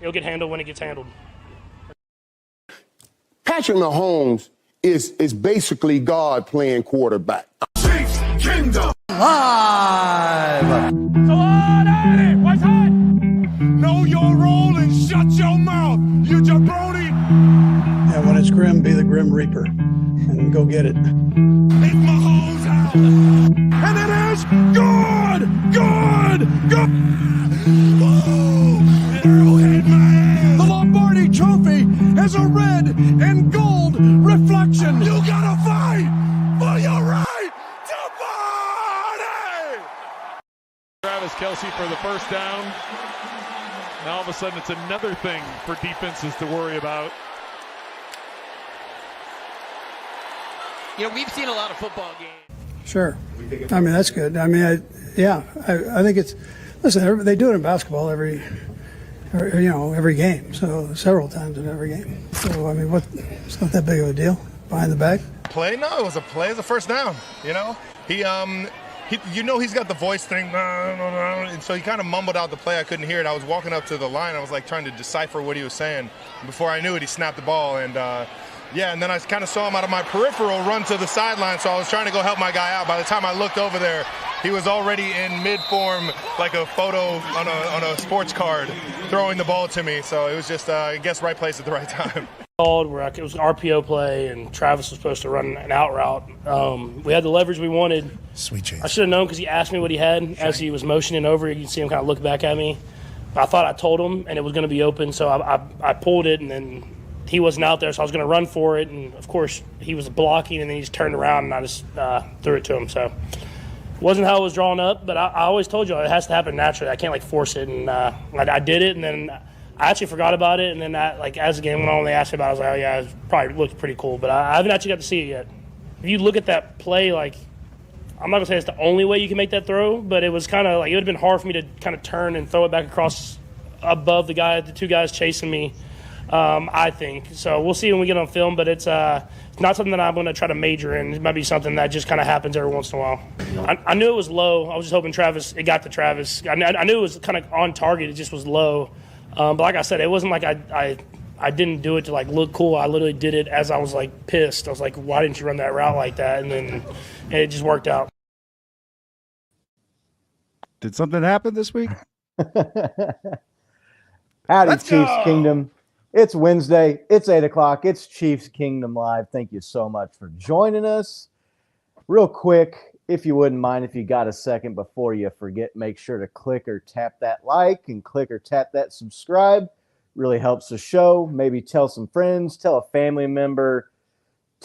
it'll get handled when it gets handled. Patrick Mahomes is basically God playing quarterback. Chiefs Kingdom Live. So hard at it. What's hot? Know your role and shut your mouth, you jabroni. And when it's grim, be the Grim Reaper and go get it. It's Mahomes' house. And it is good. Woo! Arrowhead man. The Lombardi Trophy has a red and gold reflection. You gotta fight for your right to party. Travis Kelce for the first down. Now all of a sudden it's another thing for defenses to worry about. You know, we've seen a lot of football games. Sure. I mean, that's good. I mean, I think it's, listen, they do it in basketball every game. So several times in every game. So, I mean, it's not that big of a deal behind the back. Play? No, it was a play. It was a first down, you know? He's got the voice thing, and so he kind of mumbled out the play. I couldn't hear it. I was walking up to the line. I was like trying to decipher what he was saying. Before I knew it, he snapped the ball, and and then I kind of saw him out of my peripheral run to the sideline, so I was trying to go help my guy out. By the time I looked over there, he was already in mid-form, like a photo on a sports card, throwing the ball to me. So it was just, I guess, right place at the right time. Where it was an RPO play, and Travis was supposed to run an out route. We had the leverage we wanted. Sweet chance. I should have known because he asked me what he had as he was motioning over. You can see him kind of look back at me. But I thought I told him, and it was going to be open, so I pulled it, and then he wasn't out there, so I was going to run for it. And, of course, he was blocking, and then he just turned around, and I just threw it to him. So it wasn't how it was drawn up, but I always told you it has to happen naturally. I can't, force it. And I did it, and then I actually forgot about it. And then, as the game went on, they asked me about it. I was like, oh, yeah, it probably looked pretty cool. But I haven't actually got to see it yet. If you look at that play, I'm not going to say it's the only way you can make that throw, but it was kind of it would have been hard for me to kind of turn and throw it back across above the two guys chasing me, I think. So we'll see when we get on film, but it's not something that I'm going to try to major in. It might be something that just kind of happens every once in a while. I knew it was low. I was just hoping it got to Travis. I knew it was kind of on target. It just was low. But like I said, it wasn't like I didn't do it to look cool. I literally did it as I was pissed. I was like, why didn't you run that route like that? And then it just worked out. Did something happen this week? Howdy, Let's Chiefs go. Kingdom. It's Wednesday. It's 8 o'clock. It's Chiefs Kingdom Live. Thank you so much for joining us. Real quick, if you wouldn't mind, if you got a second before you forget, make sure to click or tap that like and click or tap that subscribe. Really helps the show. Maybe tell some friends, tell a family member,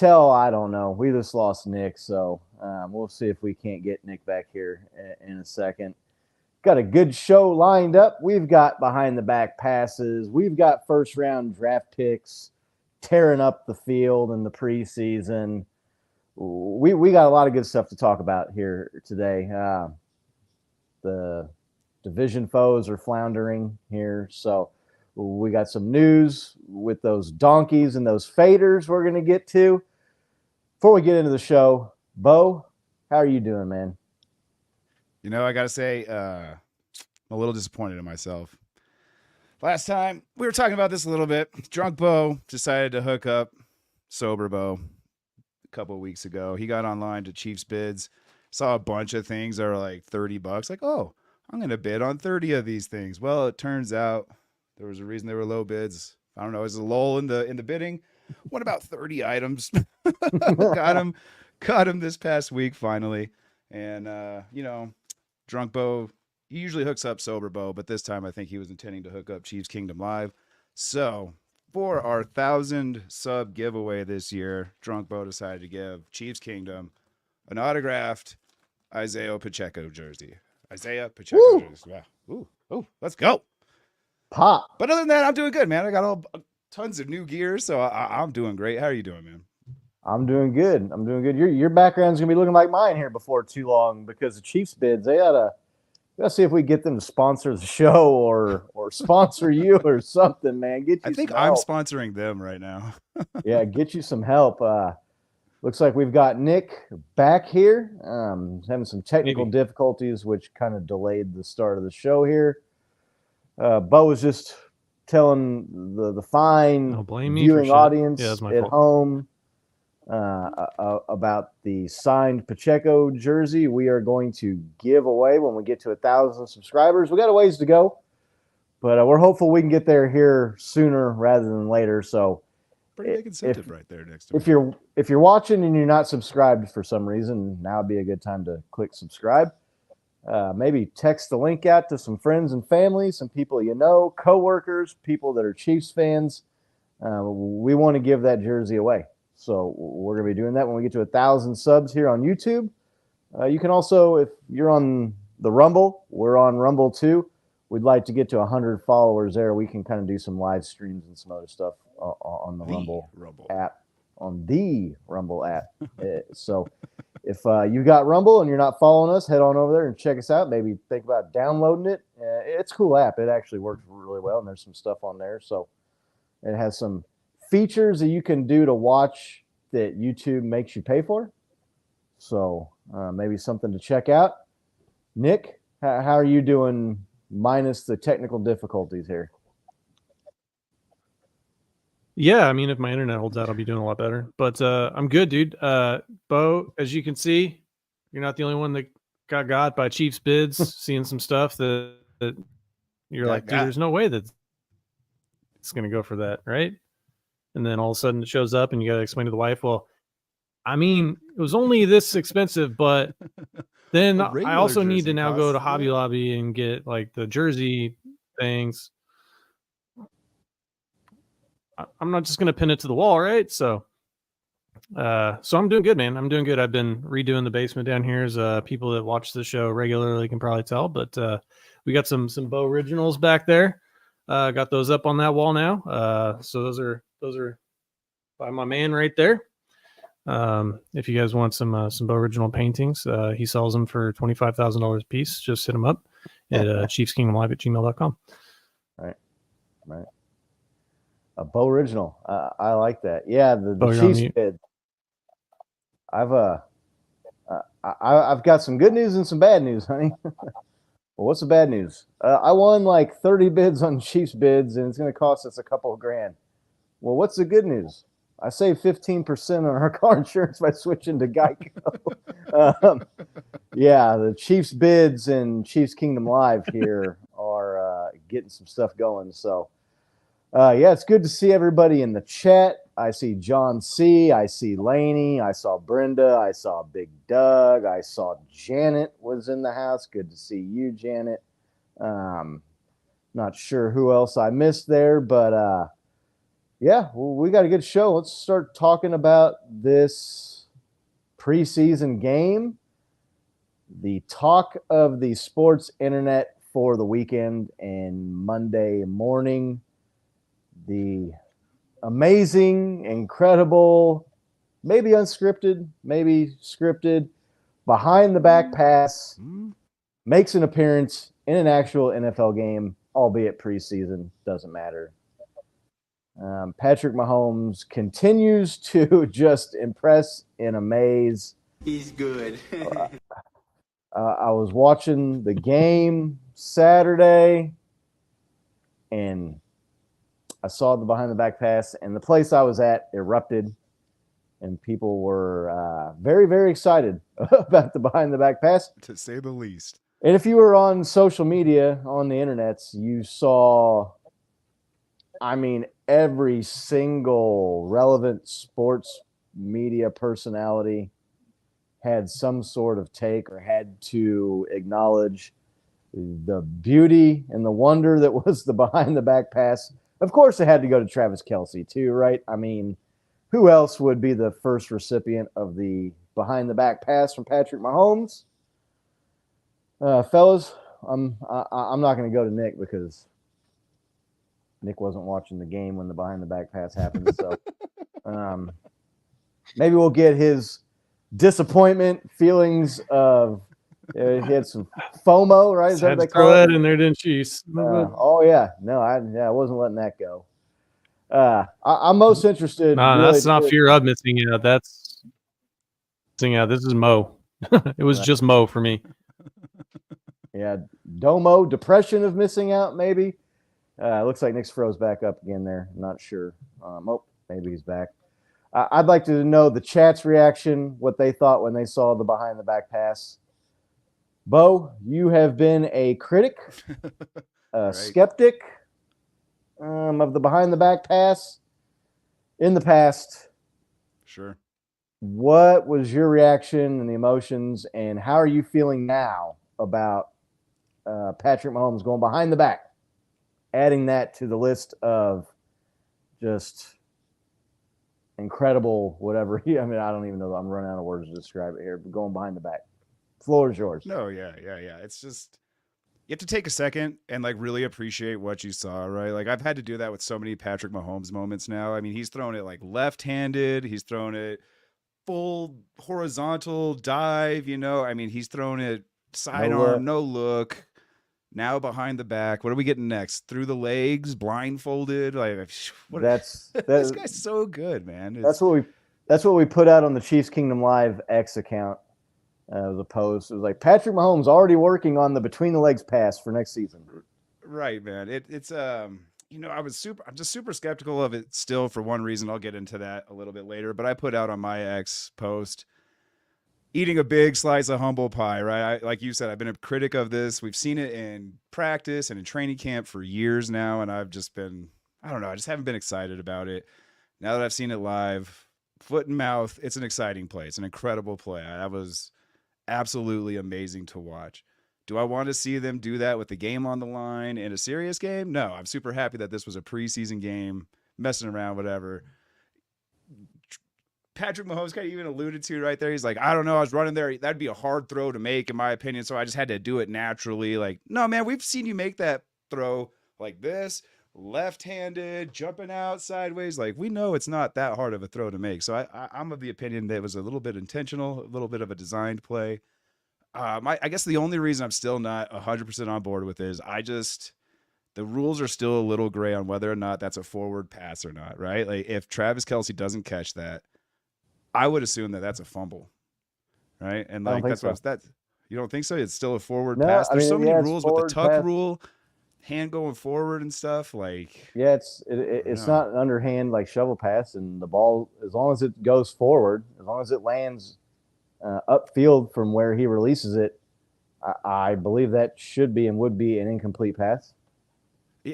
I don't know. We just lost Nick, so we'll see if we can't get Nick back here in a second. Got a good show lined up. We've got behind the back passes. We've got first round draft picks tearing up the field in the preseason. We got a lot of good stuff to talk about here today. The division foes are floundering here, so we got some news with those donkeys and those faders we're going to get to. Before we get into the show, Bo, how are you doing, man? You know, I got to say, I'm a little disappointed in myself. Last time, we were talking about this a little bit. Drunk Bo decided to hook up sober Bo a couple of weeks ago. He got online to Chiefs Bids, saw a bunch of things that were like $30. Like, oh, I'm going to bid on 30 of these things. Well, it turns out there was a reason they were low bids. I don't know. It was a lull in the bidding. What about 30 items? Got him this past week finally. And, Drunk Bo, he usually hooks up sober Bo, but this time I think he was intending to hook up Chiefs Kingdom Live. So for our 1,000 sub giveaway this year, Drunk Bo decided to give Chiefs Kingdom an autographed Isaiah Pacheco jersey. Isaiah Pacheco jersey. Wow. Ooh, let's go. Pop. But other than that, I'm doing good, man. I got tons of new gear, so I'm doing great. How are you doing, man? I'm doing good. Your background's gonna be looking like mine here before too long because the Chiefs Bids, they gotta see if we get them to sponsor the show or sponsor you or something, man. I think I'm sponsoring them right now. Yeah, get you some help. Looks like we've got Nick back here. Having some technical difficulties, which kind of delayed the start of the show here. Bo was just telling the fine Don't blame me for viewing shit. audience Yeah, that's my at fault. home about the signed Pacheco jersey we are going to give away when we get to 1,000 subscribers. We got a ways to go, but we're hopeful we can get there here sooner rather than later. So Pretty big incentive right there next to me. if you're watching and you're not subscribed for some reason, now would be a good time to click subscribe. Maybe text the link out to some friends and family, some people you know, coworkers, people that are Chiefs fans. We want to give that jersey away. So we're going to be doing that when we get to 1,000 subs here on YouTube. You can also, if you're on the Rumble, we're on Rumble too. We'd like to get to 100 followers there. We can kind of do some live streams and some other stuff on the Rumble app, on the Rumble app. So if you got Rumble and you're not following us, head on over there and check us out. Maybe think about downloading it. It's a cool app. It actually works really well, and there's some stuff on there. So it has some features that you can do to watch that YouTube makes you pay for. So maybe something to check out. Nick, how are you doing minus the technical difficulties here? Yeah, I mean, if my internet holds out, I'll be doing a lot better. But I'm good, dude. Bo, as you can see, you're not the only one that got by Chiefs bids, seeing some stuff that you're like, dude, there's no way that it's going to go for that, right? And then all of a sudden it shows up and you got to explain to the wife, well, I mean, it was only this expensive, but then I also need to now go to Hobby Lobby and get like the jersey things. I'm not just going to pin it to the wall, right? So I'm doing good, man. I'm doing good. I've been redoing the basement down here, as people that watch the show regularly can probably tell. But we got some Bo originals back there. Got those up on that wall now. So those are by my man right there. If you guys want some Bo original paintings, he sells them for $25,000 a piece. Just hit him up at chiefskingdomlive@gmail.com. Right. A Bo original. I like that. Yeah, the Chiefs bid. I've got some good news and some bad news, honey. Well, what's the bad news? I won like 30 bids on Chiefs bids, and it's going to cost us a couple of grand. Well, what's the good news? I saved 15% on our car insurance by switching to Geico. Yeah, the Chiefs bids and Chiefs Kingdom Live here are getting some stuff going. So, yeah, it's good to see everybody in the chat. I see John C. I see Laney. I saw Brenda. I saw Big Doug. I saw Janet was in the house. Good to see you, Janet. Not sure who else I missed there, but yeah, well, we got a good show. Let's start talking about this preseason game. The talk of the sports internet for the weekend and Monday morning. The amazing, incredible, maybe unscripted, maybe scripted, behind the back pass makes an appearance in an actual NFL game, albeit preseason, doesn't matter. Patrick Mahomes continues to just impress and amaze. He's good. I was watching the game Saturday, and I saw the behind the back pass, and the place I was at erupted, and people were very, very excited about the behind the back pass, to say the least. And if you were on social media, on the internets, you saw, I mean, every single relevant sports media personality had some sort of take or had to acknowledge the beauty and the wonder that was the behind the back pass. Of course, it had to go to Travis Kelce too, right? I mean, who else would be the first recipient of the behind the back pass from Patrick Mahomes? Fellas, I'm not going to go to Nick because Nick wasn't watching the game when the behind the back pass happened. So maybe we'll get his disappointment, feelings of he had some FOMO, right? Is that what they call that in there, didn't you? Oh yeah, no, I wasn't letting that go. I'm most interested. No, really, that's not fear of missing out. That's missing out. This is Mo. It was just Mo for me. Yeah, Domo, depression of missing out, maybe. Looks like Nick's froze back up again there. I'm not sure. Maybe he's back. I'd like to know the chat's reaction, what they thought when they saw the behind the back pass. Bo, you have been a critic, a skeptic of the behind the back pass in the past. Sure. What was your reaction and the emotions, and how are you feeling now about Patrick Mahomes going behind the back, adding that to the list of just incredible whatever? I mean, I don't even know. I'm running out of words to describe it here, but going behind the back. Floor is yours. No, yeah. It's just you have to take a second and like really appreciate what you saw, right? Like I've had to do that with so many Patrick Mahomes moments now. I mean, he's thrown it like left-handed, he's thrown it full horizontal dive, I mean, he's thrown it sidearm, no look. Now behind the back. What are we getting next? Through the legs, blindfolded. Like this guy's so good, man. That's what we put out on the Chiefs Kingdom Live X account. It was a post. It was like Patrick Mahomes already working on the between the legs pass for next season. Right, man. It's I'm just super skeptical of it still for one reason. I'll get into that a little bit later. But I put out on my X post, eating a big slice of humble pie, right? Like you said, I've been a critic of this. We've seen it in practice and in training camp for years now, and I've just been, I don't know, I just haven't been excited about it. Now that I've seen it live, foot and mouth, it's an exciting play. It's an incredible play. That was absolutely amazing to watch. Do I want to see them do that with the game on the line in a serious game? No, I'm super happy that this was a preseason game, messing around, whatever. Patrick Mahomes kind of even alluded to right there. He's like, I don't know, I was running there. That'd be a hard throw to make, in my opinion, so I just had to do it naturally. Like, no, man, we've seen you make that throw like this, left-handed, jumping out sideways. Like, we know it's not that hard of a throw to make. So I'm of the opinion that it was a little bit intentional, a little bit of a designed play. I guess the only reason I'm still not 100% on board with it is the rules are still a little gray on whether or not that's a forward pass or not, right? Like, if Travis Kelce doesn't catch that, I would assume that that's a fumble, right? And like you don't think so? It's still a forward pass. There's so many rules with the tuck rule, hand going forward and stuff. Like, yeah, it's not an underhand like shovel pass, and the ball, as long as it goes forward, as long as it lands upfield from where he releases it, I believe that should be and would be an incomplete pass.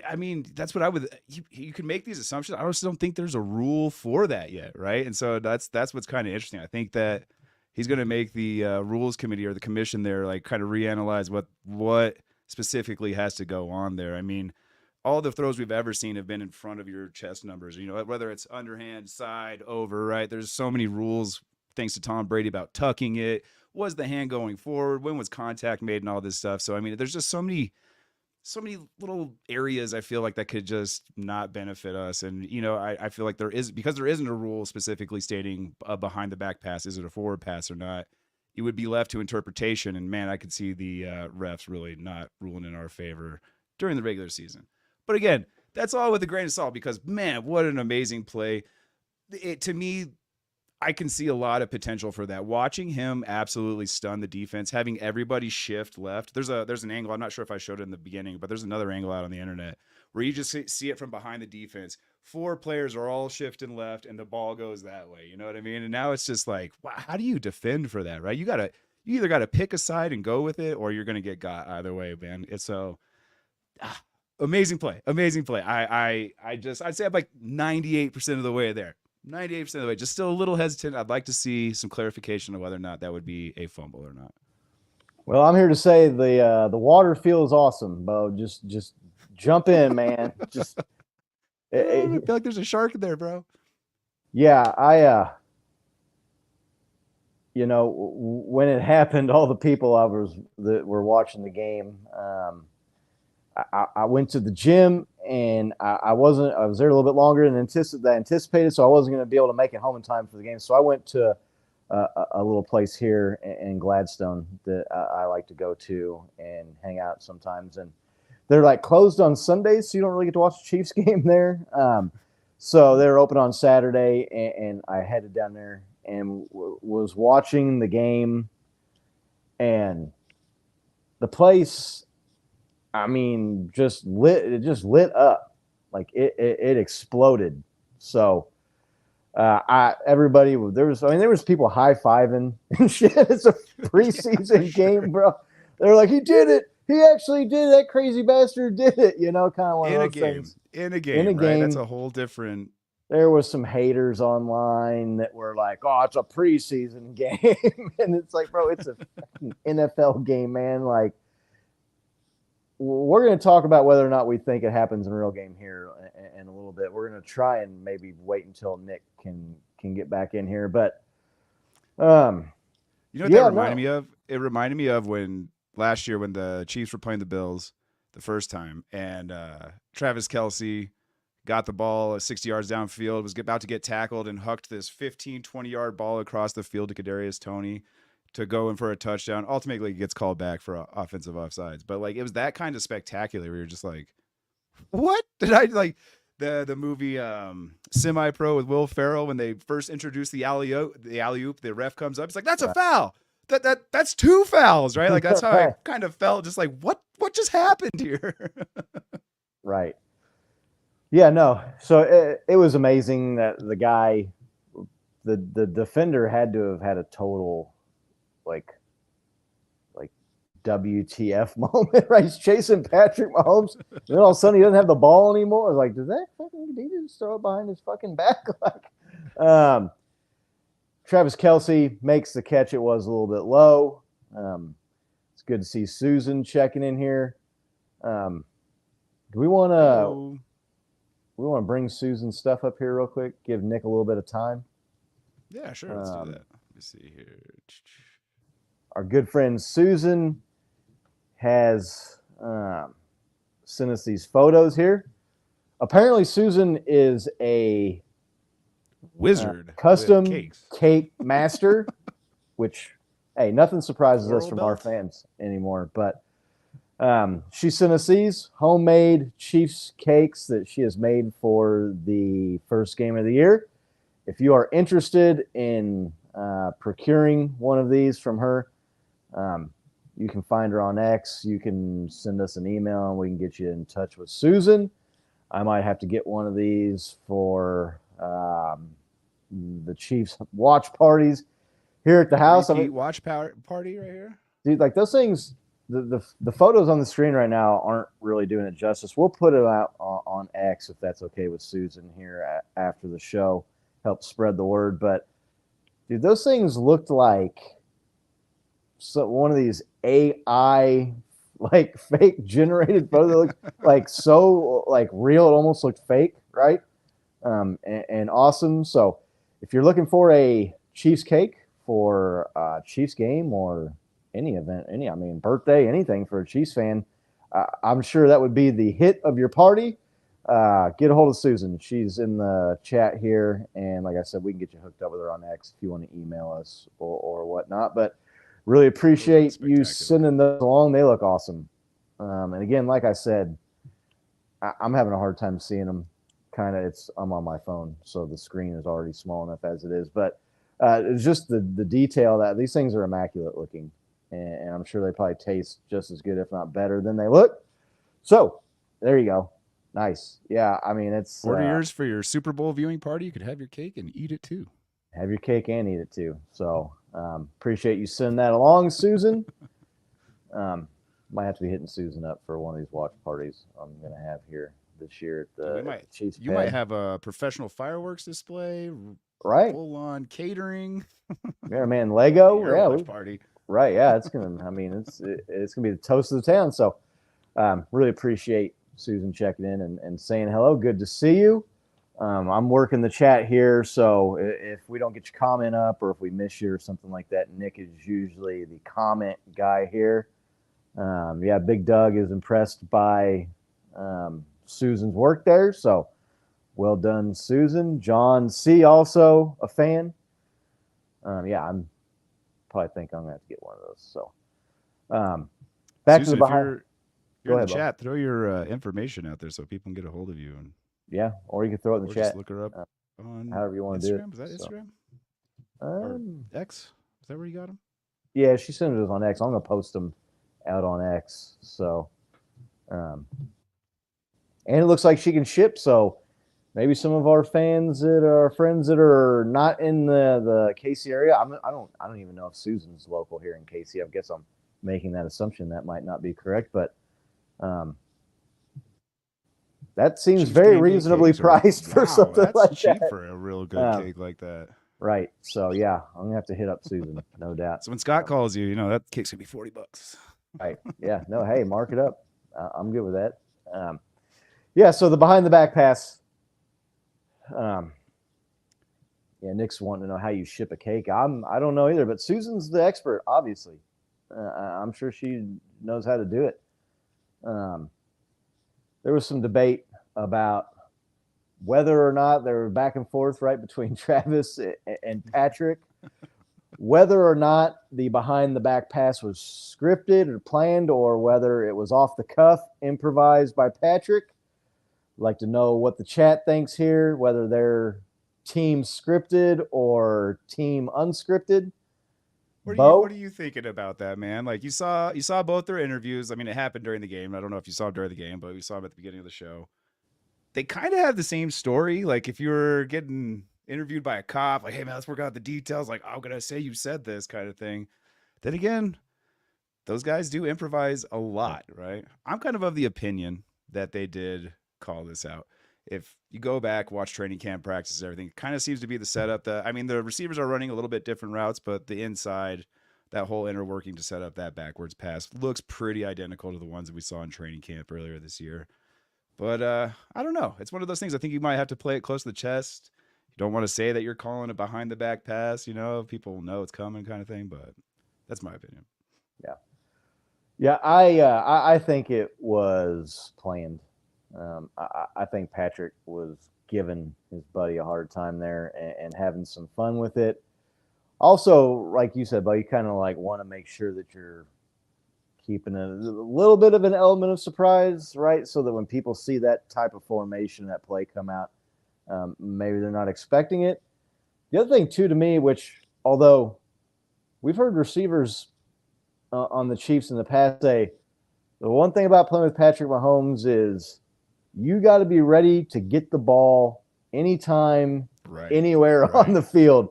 I mean, that's what I would. You can make these assumptions. I just don't think there's a rule for that yet, right? And so that's what's kind of interesting. I think that he's going to make the rules committee or the commission there like kind of reanalyze what specifically has to go on there. I mean, all the throws we've ever seen have been in front of your chest numbers. Whether it's underhand, side, over, right? There's so many rules. Thanks to Tom Brady about tucking it. Was the hand going forward? When was contact made and all this stuff? So, I mean, there's just so many little areas I feel like that could just not benefit us. And, I feel like because there isn't a rule specifically stating a behind the back pass, is it a forward pass or not? It would be left to interpretation. And man, I could see the refs really not ruling in our favor during the regular season. But again, that's all with a grain of salt because man, what an amazing play. To me, I can see a lot of potential for that. Watching him absolutely stun the defense, having everybody shift left. There's an angle. I'm not sure if I showed it in the beginning, but there's another angle out on the internet where you just see it from behind the defense. 4 players are all shifting left and the ball goes that way. You know what I mean? And now it's just like, wow, how do you defend for that, right? You either got to pick a side and go with it or you're going to get got either way, man. It's so amazing play. I'd say I'm like 98% of the way there. 98% of the way, just still a little hesitant. I'd like to see some clarification of whether or not that would be a fumble or not. Well, I'm here to say the water feels awesome, Bo. Just jump in, man. I feel like there's a shark in there, bro. Yeah, when it happened, all the people that were watching the game, I went to the gym and I was there a little bit longer than anticipated, so I wasn't going to be able to make it home in time for the game. So I went to a little place here in Gladstone that I like to go to and hang out sometimes. And they're like closed on Sundays, so you don't really get to watch the Chiefs game there. So they're open on Saturday, and I headed down there and was watching the game, and the place I mean, it just lit up. Like it exploded. So everybody there was people high-fiving and shit. It's a preseason game, bro. They're like, he did it. He actually did it. That crazy bastard did it. Kind of one of those things. In a game, right? That's a whole different. There was some haters online that were like, "Oh, it's a preseason game," and it's like, bro, it's a fucking NFL game, man. Like, we're going to talk about whether or not we think it happens in a real game here in a little bit. We're going to try and maybe wait until Nick can get back in here, but that reminded me of? It reminded me of when last year when the Chiefs were playing the Bills the first time, and Travis Kelce got the ball 60 yards downfield, was about to get tackled, and hucked this 15, 20-yard ball across the field to Kadarius Toney to go in for a touchdown. Ultimately, he gets called back for offensive offsides. But, like, it was that kind of spectacular where you're just like, what? Did I, like, the movie Semi-Pro with Will Ferrell, when they first introduced the alley-oop, the ref comes up, it's like, that's a foul. That's 2 fouls, right? Like, that's how I kind of felt, just like, what just happened here? Right. Yeah, no. So it was amazing that the guy, the defender had to have had a total like WTF moment, right? He's chasing Patrick Mahomes, and then all of a sudden he doesn't have the ball anymore. I was like, did that fucking he just throw it behind his fucking back? Like, Travis Kelce makes the catch. It was a little bit low. It's good to see Susan checking in here. Do we want to? We want to bring Susan's stuff up here real quick, give Nick a little bit of time. Yeah, sure. Let's do that. Let me see here. Our good friend Susan has sent us these photos here. Apparently, Susan is a wizard, custom cake master, which, hey, nothing surprises us from our fans anymore. But she sent us these homemade Chiefs cakes that she has made for the first game of the year. If you are interested in procuring one of these from her, you can find her on X. You can send us an email and we can get you in touch with Susan. I might have to get one of these for the Chiefs watch parties here at the house. Watch party right here. Dude, like those things, the photos on the screen right now aren't really doing it justice. We'll put it out on X if that's okay with Susan here after the show. Help spread the word. But, dude, those things looked like one of these AI, like, fake generated photos. They looked like so, like, real. It almost looked fake, right? And awesome. So if you're looking for a Chiefs cake for a Chiefs game or any event, birthday, anything for a Chiefs fan, I'm sure that would be the hit of your party. Get a hold of Susan. She's in the chat here. And like I said, we can get you hooked up with her on X if you want to email us or whatnot. But really appreciate you sending those along. They look awesome. And again, like I said, I'm having a hard time seeing them. I'm on my phone, so the screen is already small enough as it is. But it's just the detail that these things are immaculate looking. And I'm sure they probably taste just as good, if not better, than they look. So there you go. Nice. Yeah, I mean, it's... Order yours for your Super Bowl viewing party. You could have your cake and eat it, too. Have your cake and eat it, too. So appreciate you sending that along, Susan. Might have to be hitting Susan up for one of these watch parties I'm going to have here this year at the Chiefs. You might have a professional fireworks display. Right. Full-on catering. Yeah, man, Lego. Yeah, watch party. Right, yeah, it's gonna be the toast of the town. So really appreciate Susan checking in and saying hello. Good to see you. I'm working the chat here, so if we don't get your comment up or if we miss you or something like that, Nick is usually the comment guy here. Yeah, Big Doug is impressed by Susan's work there, so well done, Susan. John C. also a fan. Yeah, probably think I'm gonna have to get one of those. So back Susan, to the behind. You're in the chat. Throw your information out there so people can get a hold of you. And yeah, or you can throw it in the chat. Just look her up on however you want to do it. Is that Instagram? Or X? Is that where you got them? Yeah, she sent it on X. I'm gonna post them out on X. So And it looks like she can ship, so maybe some of our fans that are friends that are not in the KC area. I don't even know if Susan's local here in KC. I guess I'm making that assumption. That might not be correct, but that seems very reasonably priced for something that's like cheap that. for a real good cake like that. Right. So yeah, I'm gonna have to hit up Susan, no doubt. So when Scott calls you, that cake's gonna be $40. Right. Yeah. No. Hey, mark it up. I'm good with that. Yeah. So the behind the back pass. Yeah, Nick's wanting to know how you ship a cake. I don't know either, but Susan's the expert, obviously. I'm sure she knows how to do it. There was some debate about whether or not they were back and forth right between Travis and Patrick, whether or not the behind the back pass was scripted or planned, or whether it was off the cuff, improvised by Patrick. I'd like to know what the chat thinks here, whether they're team scripted or team unscripted. What are you thinking about that, man? Like you saw both their interviews. I mean, it happened during the game. I don't know if you saw them during the game, but we saw them at the beginning of the show. They kind of have the same story. Like if you were getting interviewed by a cop, like, hey man, let's work out the details. Like, I'm gonna say you said this kind of thing. Then again, those guys do improvise a lot, right? I'm kind of the opinion that they did call this out. If you go back, watch training camp practices, everything kind of seems to be the setup. The receivers are running a little bit different routes, but the inside, that whole inner working to set up that backwards pass looks pretty identical to the ones that we saw in training camp earlier this year. But I don't know. It's one of those things. I think you might have to play it close to the chest. You don't want to say that you're calling a behind the back pass, people know it's coming kind of thing, but that's my opinion. Yeah. Yeah, I think it was planned. I think Patrick was giving his buddy a hard time there and having some fun with it. Also, like you said, buddy, you kind of like want to make sure that you're keeping a little bit of an element of surprise, right? So that when people see that type of formation, that play come out, maybe they're not expecting it. The other thing, too, to me, which although we've heard receivers on the Chiefs in the past say, the one thing about playing with Patrick Mahomes is you got to be ready to get the ball anytime, anywhere on the field.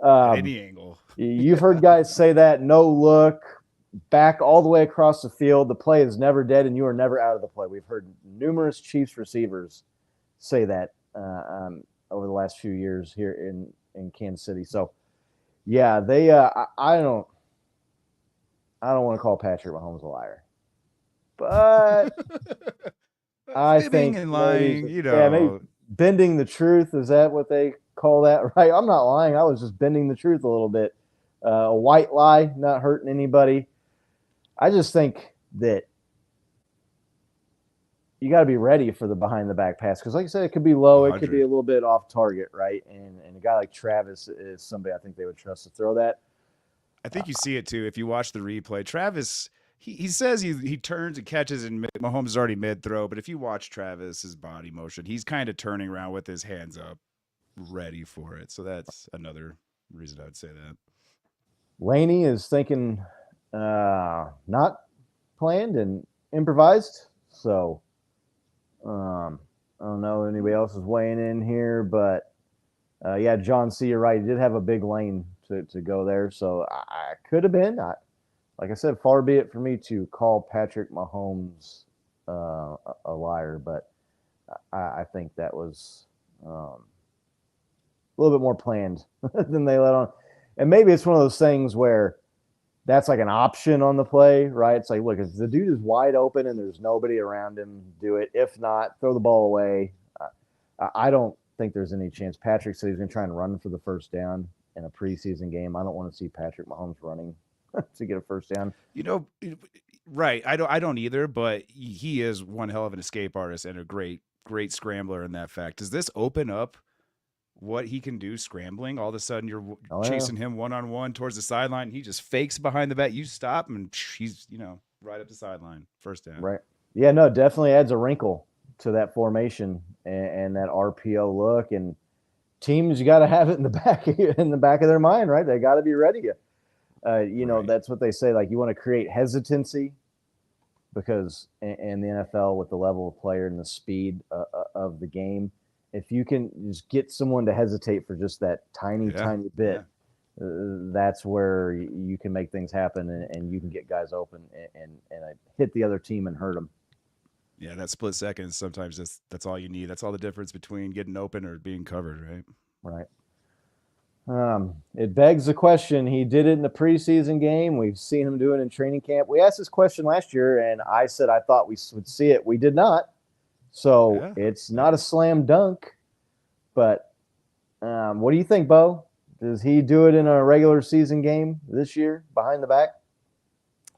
Any angle. You've heard guys say that, no look, back all the way across the field. The play is never dead, and you are never out of the play. We've heard numerous Chiefs receivers say that over the last few years here in Kansas City. So, yeah, they. I don't want to call Patrick Mahomes a liar, but I think and lying, maybe bending the truth. Is that what they call that? Right? I'm not lying. I was just bending the truth a little bit. A white lie, not hurting anybody. I just think that you got to be ready for the behind the back pass because, like I said, it could be low, 100. it could be a little bit off target, right? And a guy like Travis is somebody I think they would trust to throw that. I think you see it too if you watch the replay. Travis, he says he turns and catches, and Mahomes is already mid throw. But if you watch Travis's body motion, he's kind of turning around with his hands up, ready for it. So that's another reason I would say that. Laney is thinking not planned and improvised. So I don't know if anybody else is weighing in here, but yeah, John C., you're right. He did have a big lane to go there. So I could have been. Like I said, far be it for me to call Patrick Mahomes a liar, but I think that was a little bit more planned than they let on. And maybe it's one of those things where that's like an option on the play, right? It's like, look, if the dude is wide open and there's nobody around him, do it. If not, throw the ball away. I don't think there's any chance. Patrick said he's going to try and run for the first down in a preseason game. I don't want to see Patrick Mahomes running to get a first down. Right. I don't either, but he is one hell of an escape artist and a great scrambler in that fact. Does this open up what he can do scrambling? All of a sudden you're chasing him one-on-one towards the sideline. He just fakes behind the back. You stop and he's, right up the sideline. First down. Right. Yeah, no, definitely adds a wrinkle to that formation and that RPO look. And teams, you got to have it in the back of their mind, right? They got to be ready. That's what they say. Like, you want to create hesitancy because in the NFL, with the level of player and the speed of the game, if you can just get someone to hesitate for just that tiny bit, that's where you can make things happen, and you can get guys open and hit the other team and hurt them. Yeah, that split second, sometimes that's all you need. That's all the difference between getting open or being covered, right? Right. It begs the question. He did it in the preseason game. We've seen him do it in training camp. We asked this question last year, and I said I thought we would see it. We did not. So it's not a slam dunk. But what do you think, Bo? Does he do it in a regular season game this year behind the back?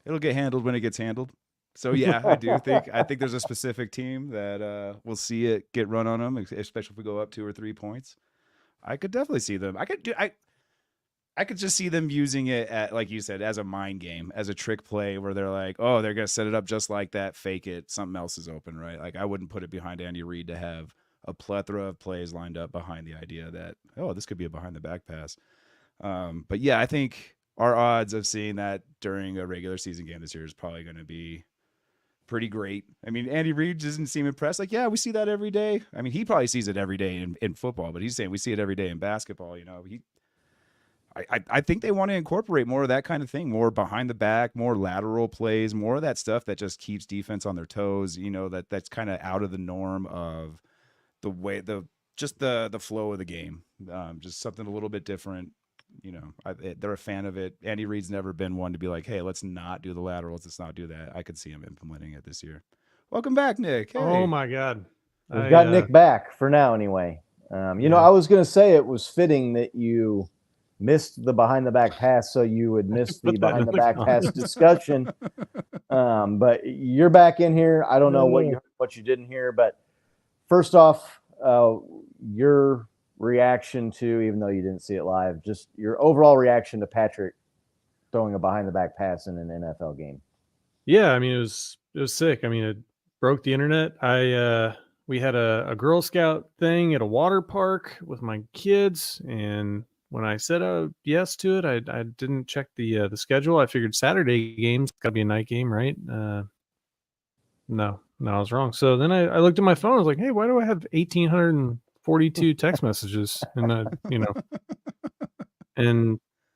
It'll get handled when it gets handled. So yeah, I think there's a specific team that will see it get run on them, especially if we go up 2 or 3 points. I could definitely see them. I could just see them using it at, like you said, as a mind game, as a trick play where they're like, oh, they're gonna set it up just like that, fake it, something else is open, right? Like I wouldn't put it behind Andy Reid to have a plethora of plays lined up behind the idea that, oh, this could be a behind the back pass. But yeah, I think our odds of seeing that during a regular season game this year is probably going to be pretty great. I mean, Andy Reid doesn't seem impressed. Like, yeah, we see that every day. I mean, he probably sees it every day in football, but he's saying we see it every day in basketball. You know, I think they want to incorporate more of that kind of thing, more behind the back, more lateral plays, more of that stuff that just keeps defense on their toes. You know, that's kind of out of the norm of the way the flow of the game. Just something a little bit different. You know, they're a fan of it. Andy Reid's never been one to be like, hey, let's not do the laterals. Let's not do that. I could see him implementing it this year. Welcome back, Nick. Hey. Oh, my God. We've got Nick back for now anyway. You know, I was going to say it was fitting that you missed the behind-the-back pass so you would miss the behind-the-back pass discussion. But you're back in here. I don't know what you didn't hear. But first off, your reaction to, even though you didn't see it live, just your overall reaction to Patrick throwing a behind-the-back pass in an NFL game. Yeah, I mean, it was sick. I mean, it broke the internet. We had a Girl Scout thing at a water park with my kids, and when I said yes to it, I didn't check the schedule. I figured Saturday games got to be a night game, right? No, I was wrong. So then I looked at my phone. I was like, hey, why do I have 1,842 text messages? And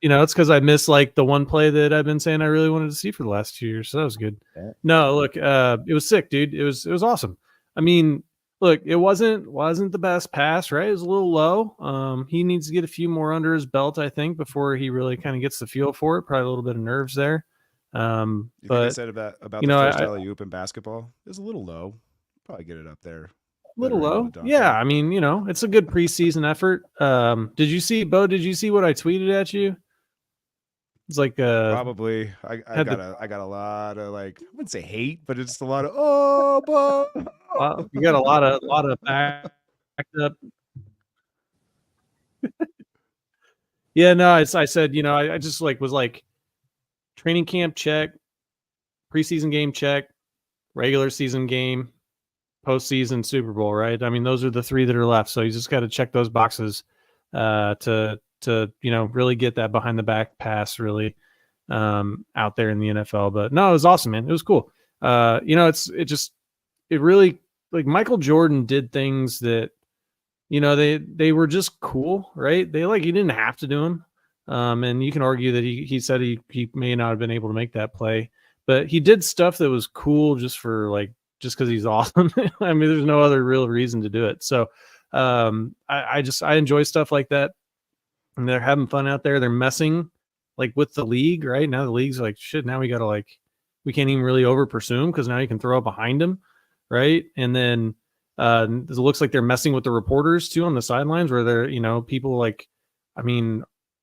it's because I missed like the one play that I've been saying I really wanted to see for the last 2 years. So that was good. Yeah. No, look, it was sick, dude. It was awesome. I mean, look, it wasn't the best pass, right? It was a little low. He needs to get a few more under his belt, I think, before he really kind of gets the feel for it. Probably a little bit of nerves there. You think I said about the first alley-oop in basketball? It was a little low. Probably get it up there. A little low. Yeah, I mean, it's a good preseason effort. Did you see, Bo, what I tweeted at you? It's like probably I got a lot of, like, I wouldn't say hate, but it's a lot of Bo. You got a lot of backed up. Yeah, no, I said, I just was like, training camp check, preseason game check, regular season game, postseason, Super Bowl, right? I mean, those are the 3 that are left. So you just got to check those boxes to really get that behind the back pass really out there in the NFL. But no, it was awesome, man. It was cool. It really, like, Michael Jordan did things that, they were just cool, right? He didn't have to do them. And you can argue that he said he may not have been able to make that play, but he did stuff that was cool just because he's awesome. I mean, there's no other real reason to do it. So I enjoy stuff like that. And they're having fun out there. They're messing with the league, right? Now the league's like, shit, now we got to we can't even really over pursue him because now you can throw it behind him, right? And then it looks like they're messing with the reporters too on the sidelines where they're, people I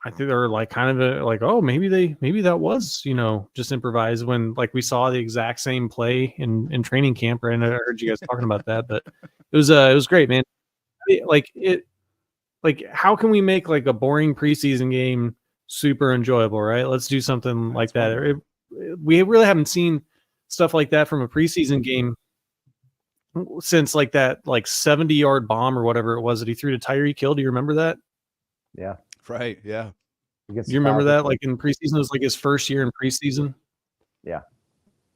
think they're kind of oh, maybe that was, just improvised when we saw the exact same play in training camp, right? And I heard you guys talking about that, but it was great, man. How can we make a boring preseason game super enjoyable, right? Let's do something like that. We really haven't seen stuff like that from a preseason game since that 70-yard bomb or whatever it was that he threw to Tyreek Hill. Do you remember that? Yeah. Right. Yeah. You remember that? In preseason, it was his first year in preseason. Yeah.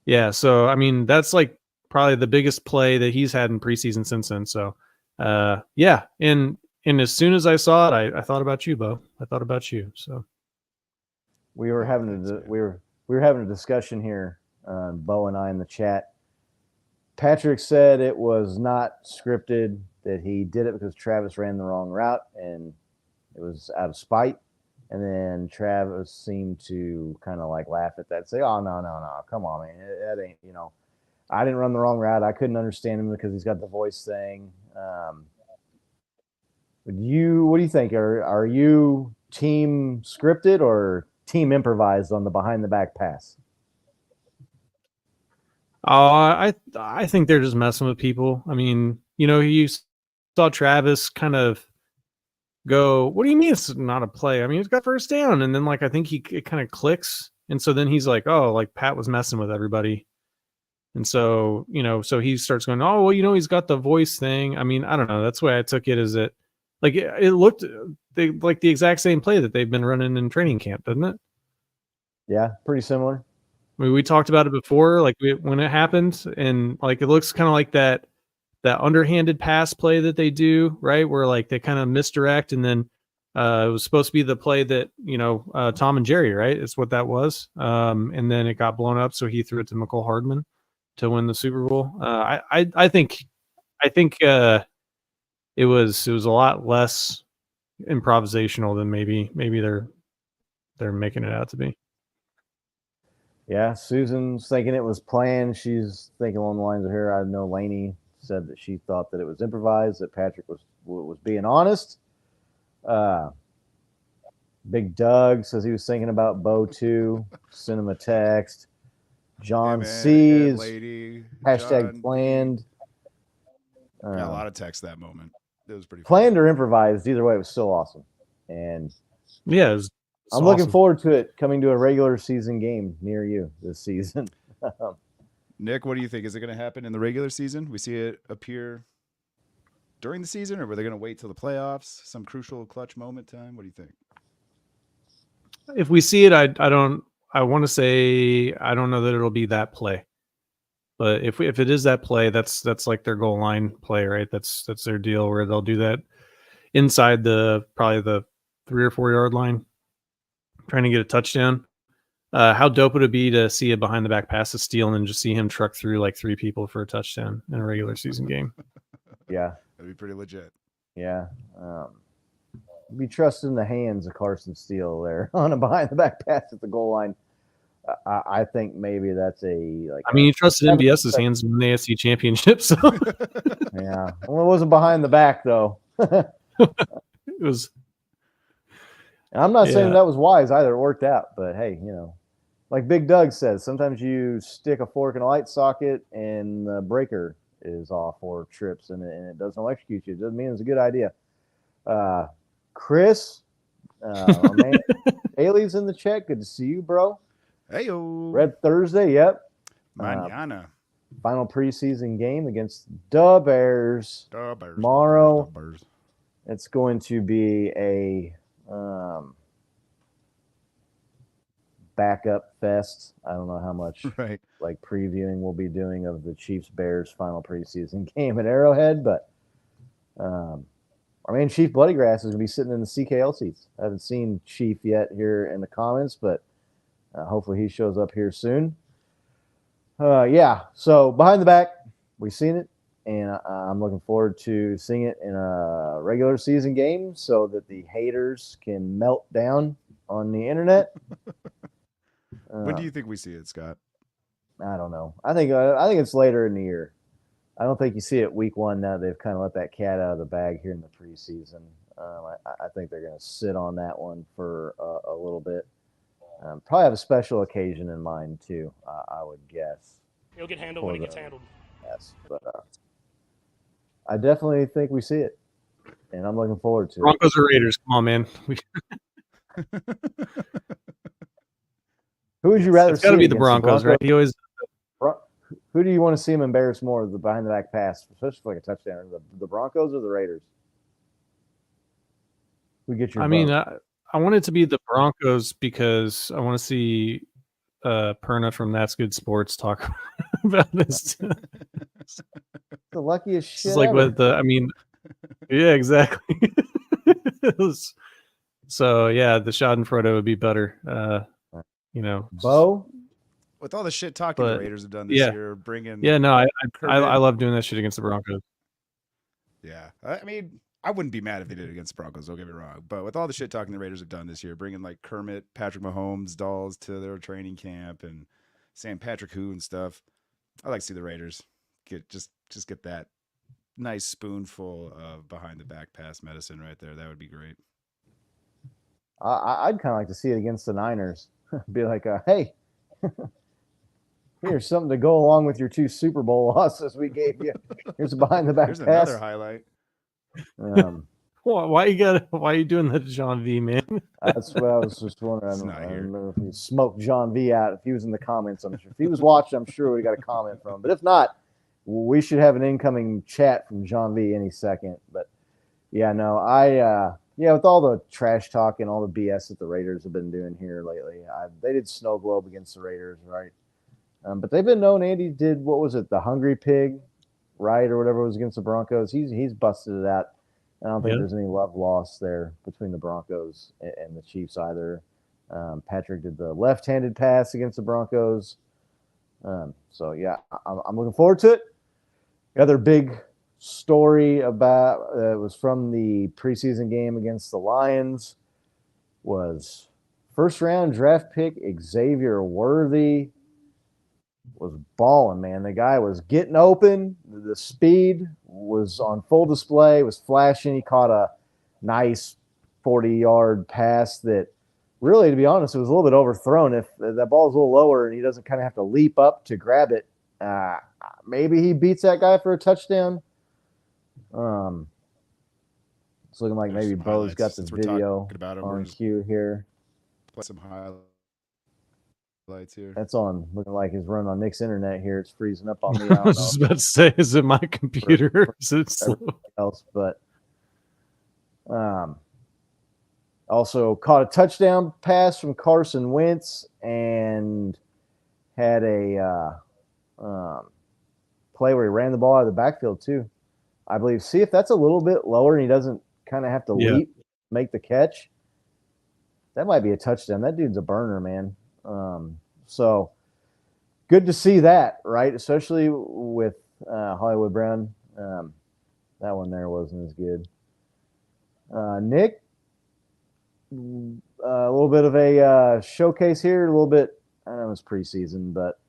Yeah, so I mean that's like probably the biggest play that he's had in preseason since then. So yeah, and as soon as I saw it, I thought about you, Bo. I thought about you. So We were we were having a discussion here, Bo and I in the chat. Patrick said it was not scripted, that he did it because Travis ran the wrong route and it was out of spite. And then Travis seemed to kind of like laugh at that, say, "Oh, no, come on, man, that ain't, I didn't run the wrong route. I couldn't understand him because he's got the voice thing." What do you think? Are you team scripted or team improvised on the behind the back pass? I think they're just messing with people. I mean, you saw Travis kind of go, "What do you mean it's not a play? I mean, it's got first down." And then like I think it kind of clicks, and so then he's like, "Oh, like Pat was messing with everybody." And so, so he starts going, "Oh, well, he's got the voice thing." I mean, I don't know. That's the way I took it, is that like it looked like the exact same play that they've been running in training camp, doesn't it? Yeah, pretty similar. I mean, we talked about it before, like when it happened, and like it looks kind of like that underhanded pass play that they do, right? Where like they kind of misdirect, and then it was supposed to be the play that Tom and Jerry, right? It's what that was, and then it got blown up, so he threw it to McCole Hardman to win the Super Bowl. I think it was a lot less improvisational than maybe they're making it out to be. Yeah, Susan's thinking it was planned. She's thinking along the lines of her. I know Lainey said that she thought that it was improvised, that Patrick was being honest. Big Doug says he was thinking about Bo too. Send him a text. John C's hashtag John planned. Got a lot of text that moment. It was pretty planned funny. or improvised. Either way, it was still awesome. And yeah, I'm looking forward to it coming to a regular season game near you this season. Nick, what do you think? Is it going to happen in the regular season? We see it appear during the season, or were they going to wait till the playoffs? Some crucial clutch moment time? What do you think? If we see it, I want to say I don't know that it'll be that play. But if it is that play, that's like their goal line play, right? That's their deal, where they'll do that inside probably the 3 or 4 yard line, trying to get a touchdown. How dope would it be to see a behind the back pass to steal and then just see him truck through like 3 people for a touchdown in a regular season game? Yeah, that'd be pretty legit. Yeah, be trusting the hands of Carson Steele there on a behind the back pass at the goal line. I think maybe that's he trusted MBS's hands in the AFC Championship. So yeah, well, it wasn't behind the back though. It was. And I'm not saying that was wise either. It worked out, but hey, like Big Doug says, sometimes you stick a fork in a light socket and the breaker is off or trips and it doesn't electrocute you. It doesn't mean it's a good idea. Chris, Haley's in the chat. Good to see you, bro. Heyo. Red Thursday, yep. Mañana. Final preseason game against the Bears. Tomorrow. It's going to be a backup fest. I don't know how much like previewing we'll be doing of the Chiefs Bears final preseason game at Arrowhead, but our main Chief Bloody Grass is going to be sitting in the CKL seats. I haven't seen Chief yet here in the comments, but hopefully he shows up here soon. Yeah, so behind the back, we've seen it, and I'm looking forward to seeing it in a regular season game so that the haters can melt down on the internet. When do you think we see it, Scott? I don't know. I think it's later in the year. I don't think you see it week 1 now. They've kind of let that cat out of the bag here in the preseason. I think they're going to sit on that one for a little bit. Probably have a special occasion in mind too. I would guess. It'll get handled when it gets handled. Yes, but I definitely think we see it, and I'm looking forward to Broncos or Raiders? Come on, man. Who would you rather see? It's got to be the Broncos, right? He always. Who do you want to see him embarrass more, the behind the back pass, especially for like a touchdown? The Broncos or the Raiders? Who gets your vote? I want it to be the Broncos because I want to see Perna from That's Good Sports talk about this. The luckiest shit. It's like ever. what yeah, exactly. So yeah, the Schadenfreude would be better. Bo. With all the shit talking the Raiders have done this year, bringing I love doing that shit against the Broncos. Yeah, I mean, I wouldn't be mad if they did it against the Broncos. Don't get me wrong, but with all the shit talking the Raiders have done this year, bringing like Kermit, Patrick Mahomes dolls to their training camp and St. Patrick Who and stuff, I like to see the Raiders get that nice spoonful of behind the back pass medicine right there. That would be great. I'd kind of like to see it against the Niners. Be like, hey, here's something to go along with your 2 Super Bowl losses we gave you. Here's a behind the back Here's pass. another highlight. Why are you doing that to John V, man? That's what I was just wondering. I remember if he smoked John V out. If he was in the comments, I'm sure. If he was watching, I'm sure we got a comment from him. But if not, we should have an incoming chat from John V any second. But yeah, no, with all the trash talk and all the BS that the Raiders have been doing here lately, they did snow globe against the Raiders, right? But they've been known. Andy did, what was it, the Hungry Pig, right, or whatever it was against the Broncos. He's busted it out. I don't think there's any love lost there between the Broncos and the Chiefs either. Patrick did the left-handed pass against the Broncos. So yeah, I'm looking forward to it. The other big story about was from the preseason game against the Lions was first-round draft pick Xavier Worthy was balling, man. The guy was getting open. The speed was on full display, was flashing. He caught a nice 40-yard pass that really, to be honest, it was a little bit overthrown. If that ball is a little lower and he doesn't kind of have to leap up to grab it, maybe he beats that guy for a touchdown. It's looking like maybe Bo's got the video on cue here. Play some highlights here. That's on, looking like it's running on Nick's internet here. It's freezing up on me. I was just about to say, is it my computer? Is it slow? Else, but also caught a touchdown pass from Carson Wentz and had a play where he ran the ball out of the backfield too, I believe. See if that's a little bit lower and he doesn't kind of have to leap, make the catch. That might be a touchdown. That dude's a burner, man. So good to see that, right? Especially with Hollywood Brown. That one there wasn't as good. Nick, a little bit of a showcase here, a little bit. I know it's preseason, but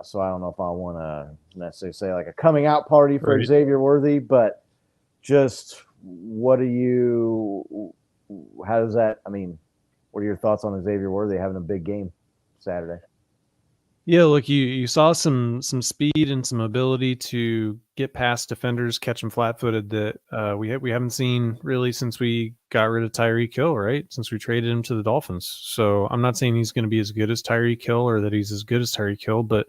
so I don't know if I want to necessarily say like a coming out party for Xavier Worthy, but just what are your thoughts on Xavier Worthy having a big game Saturday? Yeah, look, you saw some speed and some ability to get past defenders, catch them flat-footed that we haven't seen really since we got rid of Tyreek Hill, right? Since we traded him to the Dolphins. So I'm not saying he's going to be as good as Tyreek Hill or that he's as good as Tyreek Hill, but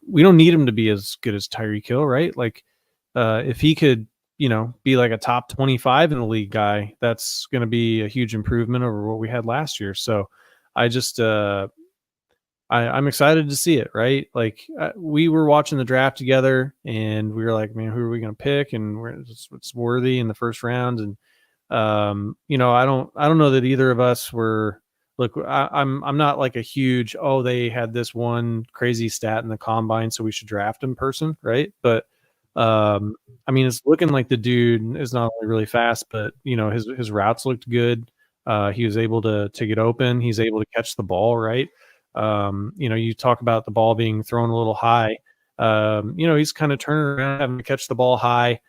we don't need him to be as good as Tyreek Hill, right? Like if he could, be like a top 25 in the league guy, that's going to be a huge improvement over what we had last year. So I just I'm excited to see it, right? Like we were watching the draft together and we were like, man, who are we going to pick? And it's Worthy in the first round. And, I don't know that either of us were, look, I'm not like a huge, they had this one crazy stat in the combine, so we should draft him person. Right. But, it's looking like the dude is not only really fast, but his routes looked good. He was able to get open. He's able to catch the ball. Right. You talk about the ball being thrown a little high. He's kind of turning around, having to catch the ball high.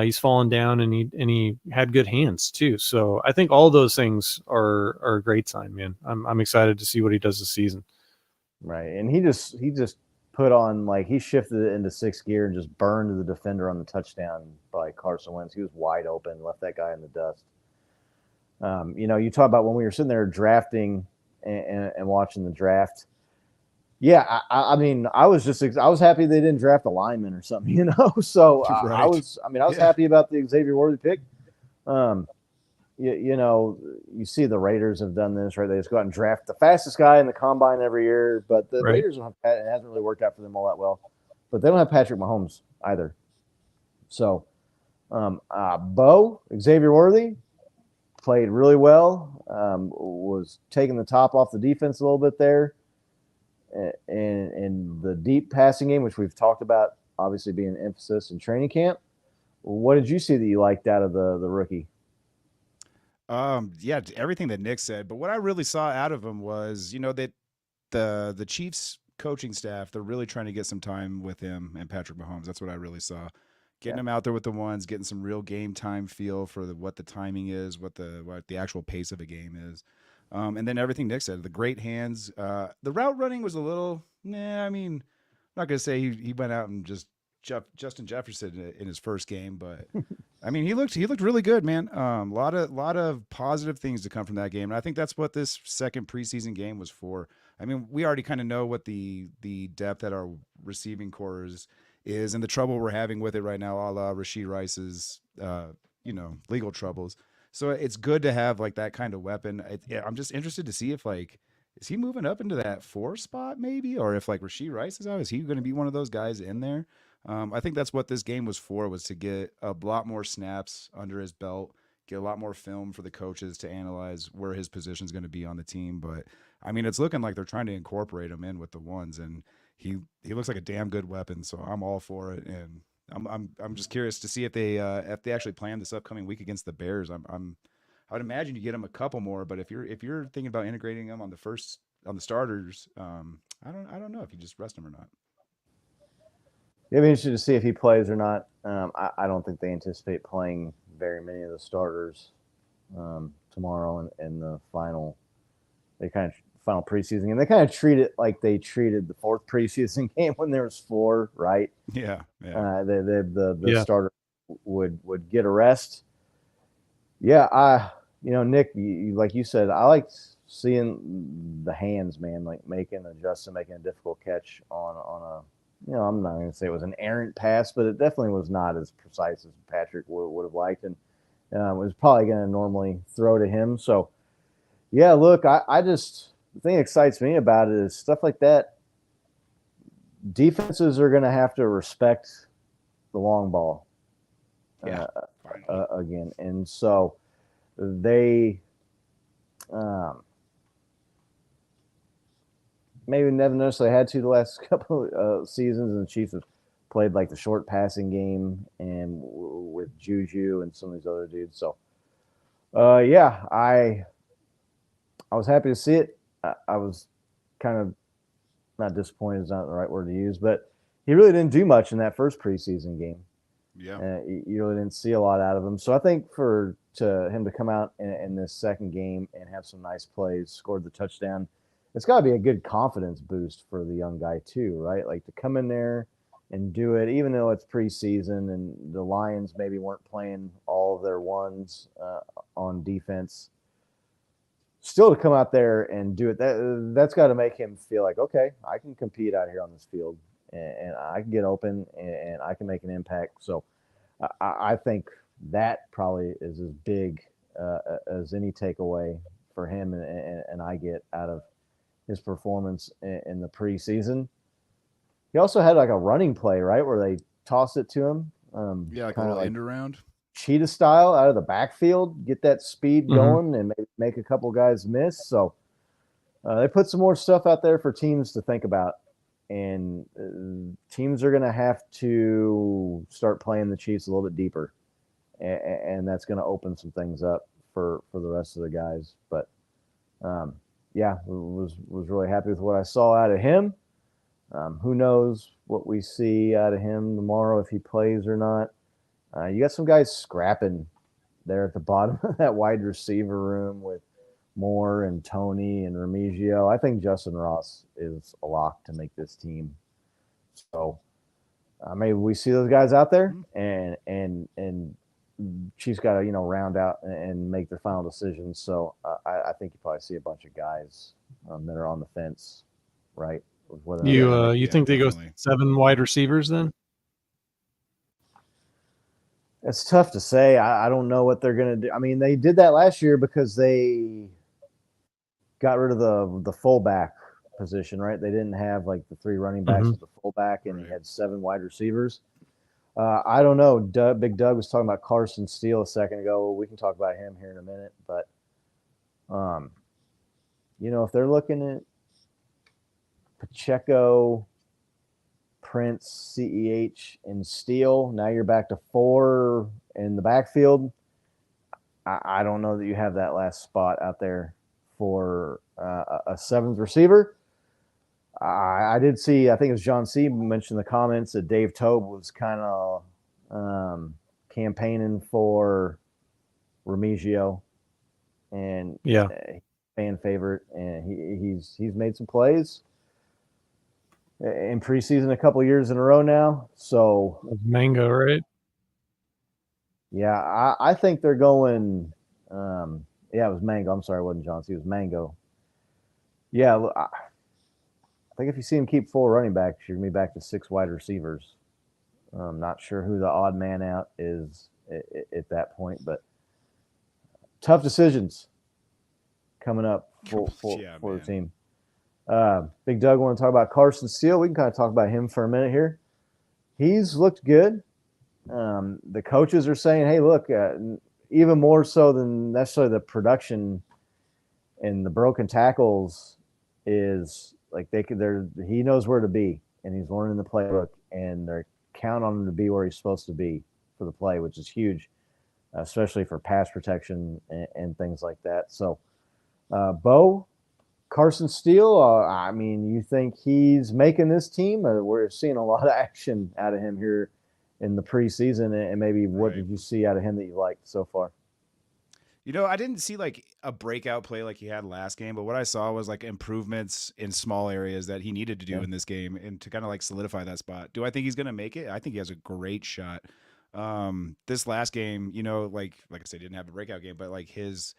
He's fallen down and he had good hands too. So I think all those things are a great sign, man. I'm excited to see what he does this season. Right. And he just put on, like, he shifted it into sixth gear and just burned the defender on the touchdown by Carson Wentz. He was wide open, left that guy in the dust. You talk about when we were sitting there drafting and watching the draft. Yeah, I was happy they didn't draft a lineman or something, So Right. I was happy about the Xavier Worthy pick. you see the Raiders have done this, right? They just go out and draft the fastest guy in the combine every year, but the Right. Raiders don't have, it hasn't really worked out for them all that well. But they don't have Patrick Mahomes either. So, Xavier Worthy played really well, was taking the top off the defense a little bit there. And the deep passing game, which we've talked about, obviously being an emphasis in training camp. What did you see that you liked out of the rookie? Yeah, everything that Nick said. But what I really saw out of him was, that the Chiefs coaching staff, they're really trying to get some time with him and Patrick Mahomes. That's what I really saw. Getting him out there with the ones, getting some real game time feel for what the timing is, what the actual pace of a game is. And then everything Nick said, the great hands. The route running was a little, I'm not going to say he went out and just Justin Jefferson in his first game, but I mean, he looked really good, man. A lot of positive things to come from that game. And I think that's what this second preseason game was for. I mean, we already kind of know what the depth at our receiving core is and the trouble we're having with it right now, a la Rashee Rice's, legal troubles. So it's good to have like that kind of weapon. I'm just interested to see if is he moving up into that 4 spot maybe, or if Rashee Rice is out, is he going to be one of those guys in there? I think that's what this game was for, was to get a lot more snaps under his belt, get a lot more film for the coaches to analyze where his position is going to be on the team. But I mean, it's looking like they're trying to incorporate him in with the ones, and he looks like a damn good weapon. So I'm all for it, and I'm just curious to see if they actually plan this upcoming week against the Bears. I would imagine you get him a couple more, but if you're thinking about integrating him on the starters, I don't know if you just rest him or not. It'll be interesting to see if he plays or not. I don't think they anticipate playing very many of the starters tomorrow in the final preseason game. They kind of treat it like they treated the 4th preseason game when there was 4, right? Yeah. The starter would get a rest. Yeah, Nick, like you said, I liked seeing the hands, man, like making a difficult catch on a. I'm not going to say it was an errant pass, but it definitely was not as precise as Patrick would have liked, and was probably going to normally throw to him. So, yeah, look, I just the thing that excites me about it is stuff like that. Defenses are going to have to respect the long ball again, and so they maybe never necessarily had to the last couple of seasons, and the Chiefs have played like the short passing game and with Juju and some of these other dudes. So, I was happy to see it. I was kind of not disappointed is not the right word to use, but he really didn't do much in that first preseason game. Yeah, you really didn't see a lot out of him. So I think for him to come out in this second game and have some nice plays, scored the touchdown, it's got to be a good confidence boost for the young guy too, right? Like to come in there and do it, even though it's preseason and the Lions maybe weren't playing all of their ones on defense. Still to come out there and do it, that's got to make him feel like, okay, I can compete out here on this field and I can get open and I can make an impact. So I think that probably is as big as any takeaway for him and I get out of his performance in the preseason. He also had like a running play, right, where they tossed it to him. Like a little end around. Cheetah style out of the backfield, get that speed going and make a couple guys miss. So they put some more stuff out there for teams to think about. And teams are going to have to start playing the Chiefs a little bit deeper. And that's going to open some things up for the rest of the guys. But, was really happy with what I saw out of him. Who knows what we see out of him tomorrow, if he plays or not. You got some guys scrapping there at the bottom of that wide receiver room with Moore and Tony and Remigio. I think Justin Ross is a lock to make this team. So maybe we see those guys out there, and Chiefs got to round out and make their final decisions. So I think you probably see a bunch of guys that are on the fence, right? You think they go 7 wide receivers then? It's tough to say. I don't know what they're going to do. I mean, they did that last year because they got rid of the fullback position, right? They didn't have like the 3 running backs with the fullback, and he had 7 wide receivers. I don't know. Big Doug was talking about Carson Steele a second ago. We can talk about him here in a minute, but if they're looking at Pacheco, Prince, CEH, and Steele, now you're back to 4 in the backfield. I don't know that you have that last spot out there for a 7th receiver. I did see, I think it was John C. mentioned in the comments that Dave Tobe was kind of campaigning for Remigio, and fan favorite, and he's made some plays in preseason a couple years in a row now. So Mango, right? Yeah, I think they're going. It was Mango. I'm sorry, it wasn't John C. It was Mango. Yeah, I think if you see him keep 4 running backs, you're going to be back to 6 wide receivers. I'm not sure who the odd man out is at that point, but tough decisions coming up for the team. Big Doug, want to talk about Carson Steele? We can kind of talk about him for a minute here. He's looked good. The coaches are saying, hey, look, even more so than necessarily the production and the broken tackles is like he knows where to be, and he's learning the playbook, and they're counting on him to be where he's supposed to be for the play, which is huge, especially for pass protection and things like that. So, Bo, Carson Steele, I mean, you think he's making this team? We're seeing a lot of action out of him here in the preseason, and maybe what did you see out of him that you liked so far? I didn't see like a breakout play like he had last game, but what I saw was like improvements in small areas that he needed to do in this game and to kind of like solidify that spot. Do I think he's going to make it? I think he has a great shot. This last game, like I said, he didn't have a breakout game, but like his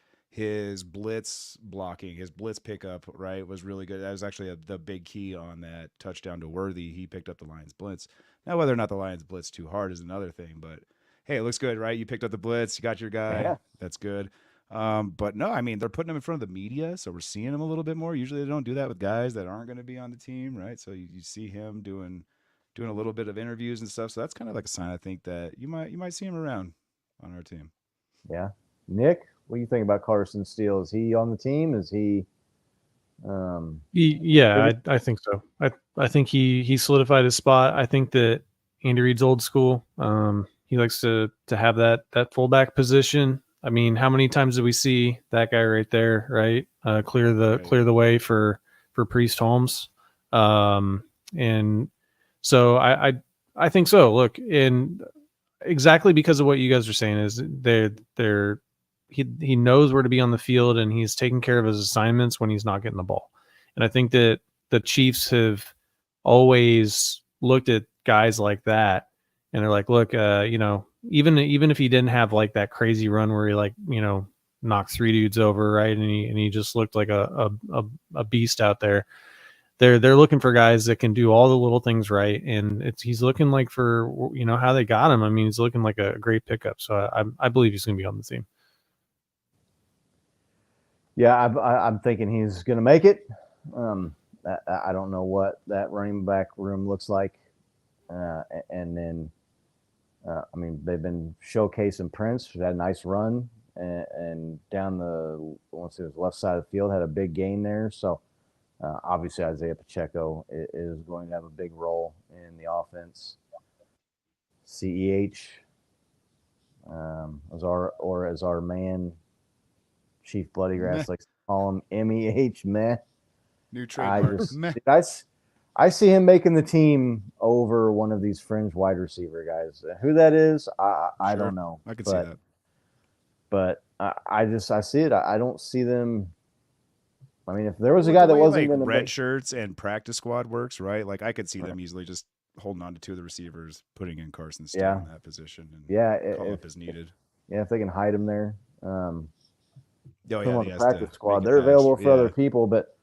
blitz blocking, his blitz pickup, right, was really good. That was actually the big key on that touchdown to Worthy. He picked up the Lions blitz. Now, whether or not the Lions blitz too hard is another thing, but hey, it looks good, right? You picked up the blitz, you got your guy. Yeah. That's good. But no, I mean, they're putting him in front of the media, so we're seeing him a little bit more. Usually they don't do that with guys that aren't going to be on the team, right? So you see him doing a little bit of interviews and stuff. So that's kind of like a sign, I think, that you might see him around on our team. Yeah. Nick, what do you think about Carson Steele? Is he on the team? Is he I think so. I think he solidified his spot. I think that Andy Reid's old school. He likes to have that fullback position. I mean, how many times do we see that guy right there, right? Clear the way for Priest Holmes. And so I think so. Look, and exactly because of what you guys are saying is he knows where to be on the field, and he's taking care of his assignments when he's not getting the ball. And I think that the Chiefs have always looked at guys like that, and they're like, look, even if he didn't have like that crazy run where he knocked 3 dudes over, right, and he just looked like a beast out there. They're looking for guys that can do all the little things right, and he's looking like for how they got him. I mean, he's looking like a great pickup. So I believe he's going to be on the team. Yeah, I'm thinking he's going to make it. I don't know what that running back room looks like, and then I mean, they've been showcasing Prince, who had a nice run, and down the left side of the field had a big gain there. So obviously Isaiah Pacheco is going to have a big role in the offense. CEH, as our man, Chief Bloody Grass likes to call him, MEH, meh. New trademark. I see him making the team over one of these fringe wide receiver guys. Who that is, I don't know. I could see that. But I see it. I don't see them. I mean, if there was a guy that wasn't going to red shirts and practice squad works, right? Like I could see them easily just holding on to 2 of the receivers, putting in Carson Steele in that position, and call up as needed. If they can hide him there. On the practice squad, they're patch. available for other people, but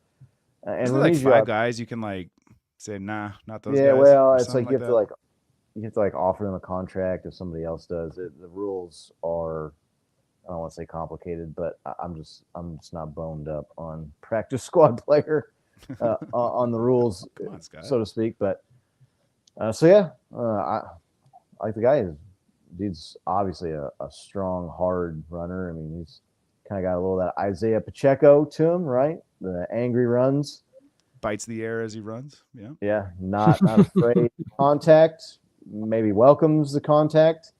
and like 5 guys you can like say, nah, not those guys. Yeah, well, it's like you have to like you have to like offer them a contract if somebody else does. The rules are, I don't want to say complicated, but I'm just not boned up on practice squad player on the rules, on, so to speak. But so yeah, I like the guy. Dude's obviously a strong, hard runner. I mean, he's kind of got a little of that Isaiah Pacheco to him, right? The angry runs. Bites the air as he runs. Yeah. Yeah, not afraid of contact. Maybe welcomes the contact.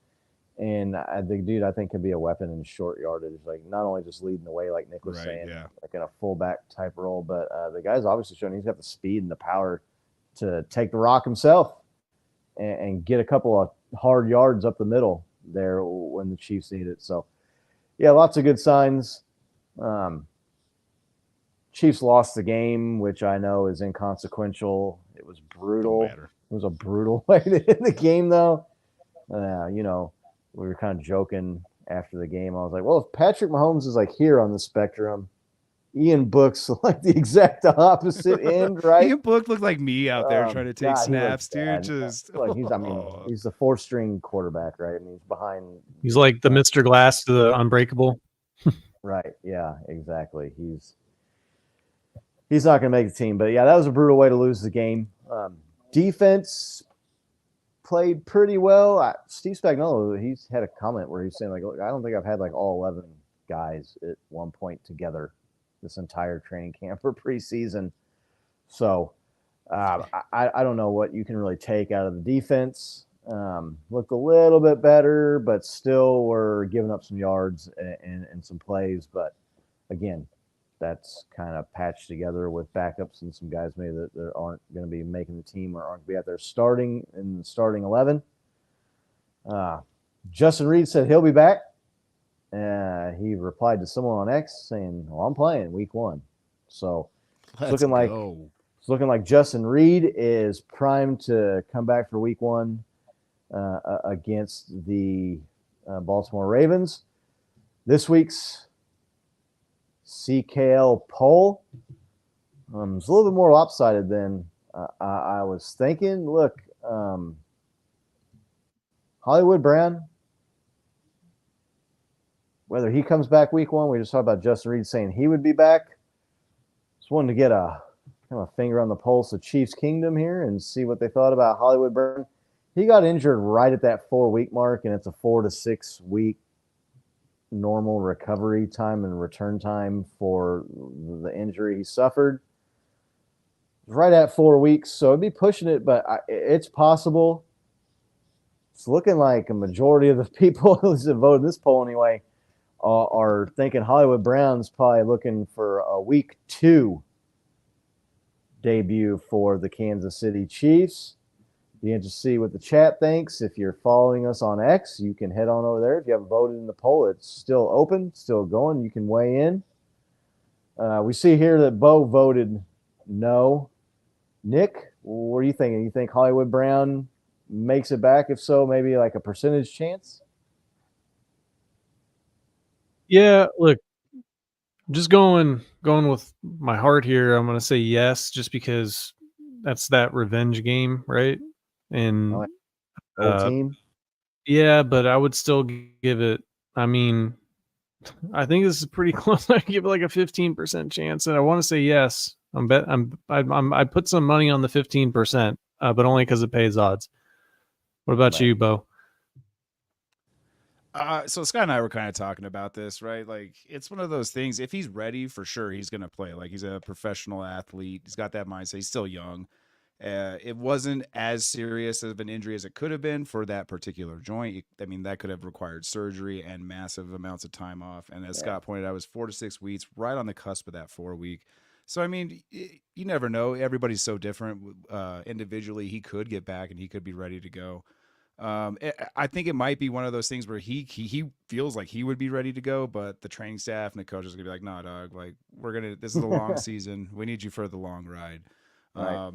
And I think could be a weapon in short yardage. Like not only just leading the way, like Nick was saying, like in a fullback type role, but the guy's obviously shown he's got the speed and the power to take the rock himself and get a couple of hard yards up the middle there when the Chiefs need it. So, yeah, lots of good signs. Chiefs lost the game, which I know is inconsequential. It was brutal. It was a brutal way to end the game, though. You know, we were kind of joking after the game. I was like, well, if Patrick Mahomes is like here on the spectrum, Ian Book's like the exact opposite end, right? Ian Book looked like me out there trying to take snaps, dude. Just like he's the 4th-string quarterback, right? I mean, he's behind. He's like the Mr. Glass to the Unbreakable. Right. Yeah, exactly. He's not going to make the team, but yeah, that was a brutal way to lose the game. Defense played pretty well. Steve Spagnuolo, he's had a comment where he's saying like, look, I don't think I've had like all 11 guys at one point together this entire training camp or preseason. So I don't know what you can really take out of the defense. Looked a little bit better, but still were giving up some yards and some plays. But again, that's kind of patched together with backups and some guys maybe that aren't going to be making the team or aren't going to be out there starting in the starting 11. Justin Reed said he'll be back. He replied to someone on X saying, well, I'm playing week 1. So it's looking like Justin Reed is primed to come back for week 1 against the Baltimore Ravens. This week's CKL poll is a little bit more lopsided than I was thinking. Look, Hollywood Brown, whether he comes back week 1, we just talked about Justin Reed saying he would be back. Just wanted to get a kind of a finger on the pulse of Chiefs Kingdom here and see what they thought about Hollywood Brown. He got injured right at that 4-week mark, and it's a 4 to 6 week normal recovery time and return time for the injury he suffered. Right at 4 weeks, so it'd be pushing it, but it's possible. It's looking like a majority of the people who voted this poll anyway are thinking Hollywood Brown's probably looking for a week 2 debut for the Kansas City Chiefs. Be interested to see what the chat thinks. If you're following us on X, you can head on over there. If you haven't voted in the poll, it's still open, still going. You can weigh in. We see here that Bo voted no. Nick, what are you thinking? You think Hollywood Brown makes it back? If so, maybe like a percentage chance? Yeah, look, just going with my heart here. I'm going to say yes, just because that's that revenge game, right? And team. Yeah, but I would still give it. I mean, I think this is pretty close. I give it like a 15% chance, and I want to say yes. I put some money on the 15%, but only because it pays odds. What about you, Bo? So Scott and I were kind of talking about this, right? Like, it's one of those things. If he's ready, for sure, he's going to play. Like, he's a professional athlete. He's got that mindset. He's still young. It wasn't as serious of an injury as it could have been for that particular joint. I mean, that could have required surgery and massive amounts of time off. And as Scott pointed out, it was 4 to 6 weeks, right on the cusp of that 4-week. So, I mean, you never know. Everybody's so different. Individually, he could get back and he could be ready to go. I think it might be one of those things where he feels like he would be ready to go, but the training staff and the coaches are gonna be like, "No, dog. Like, this is a long season. We need you for the long ride." Right.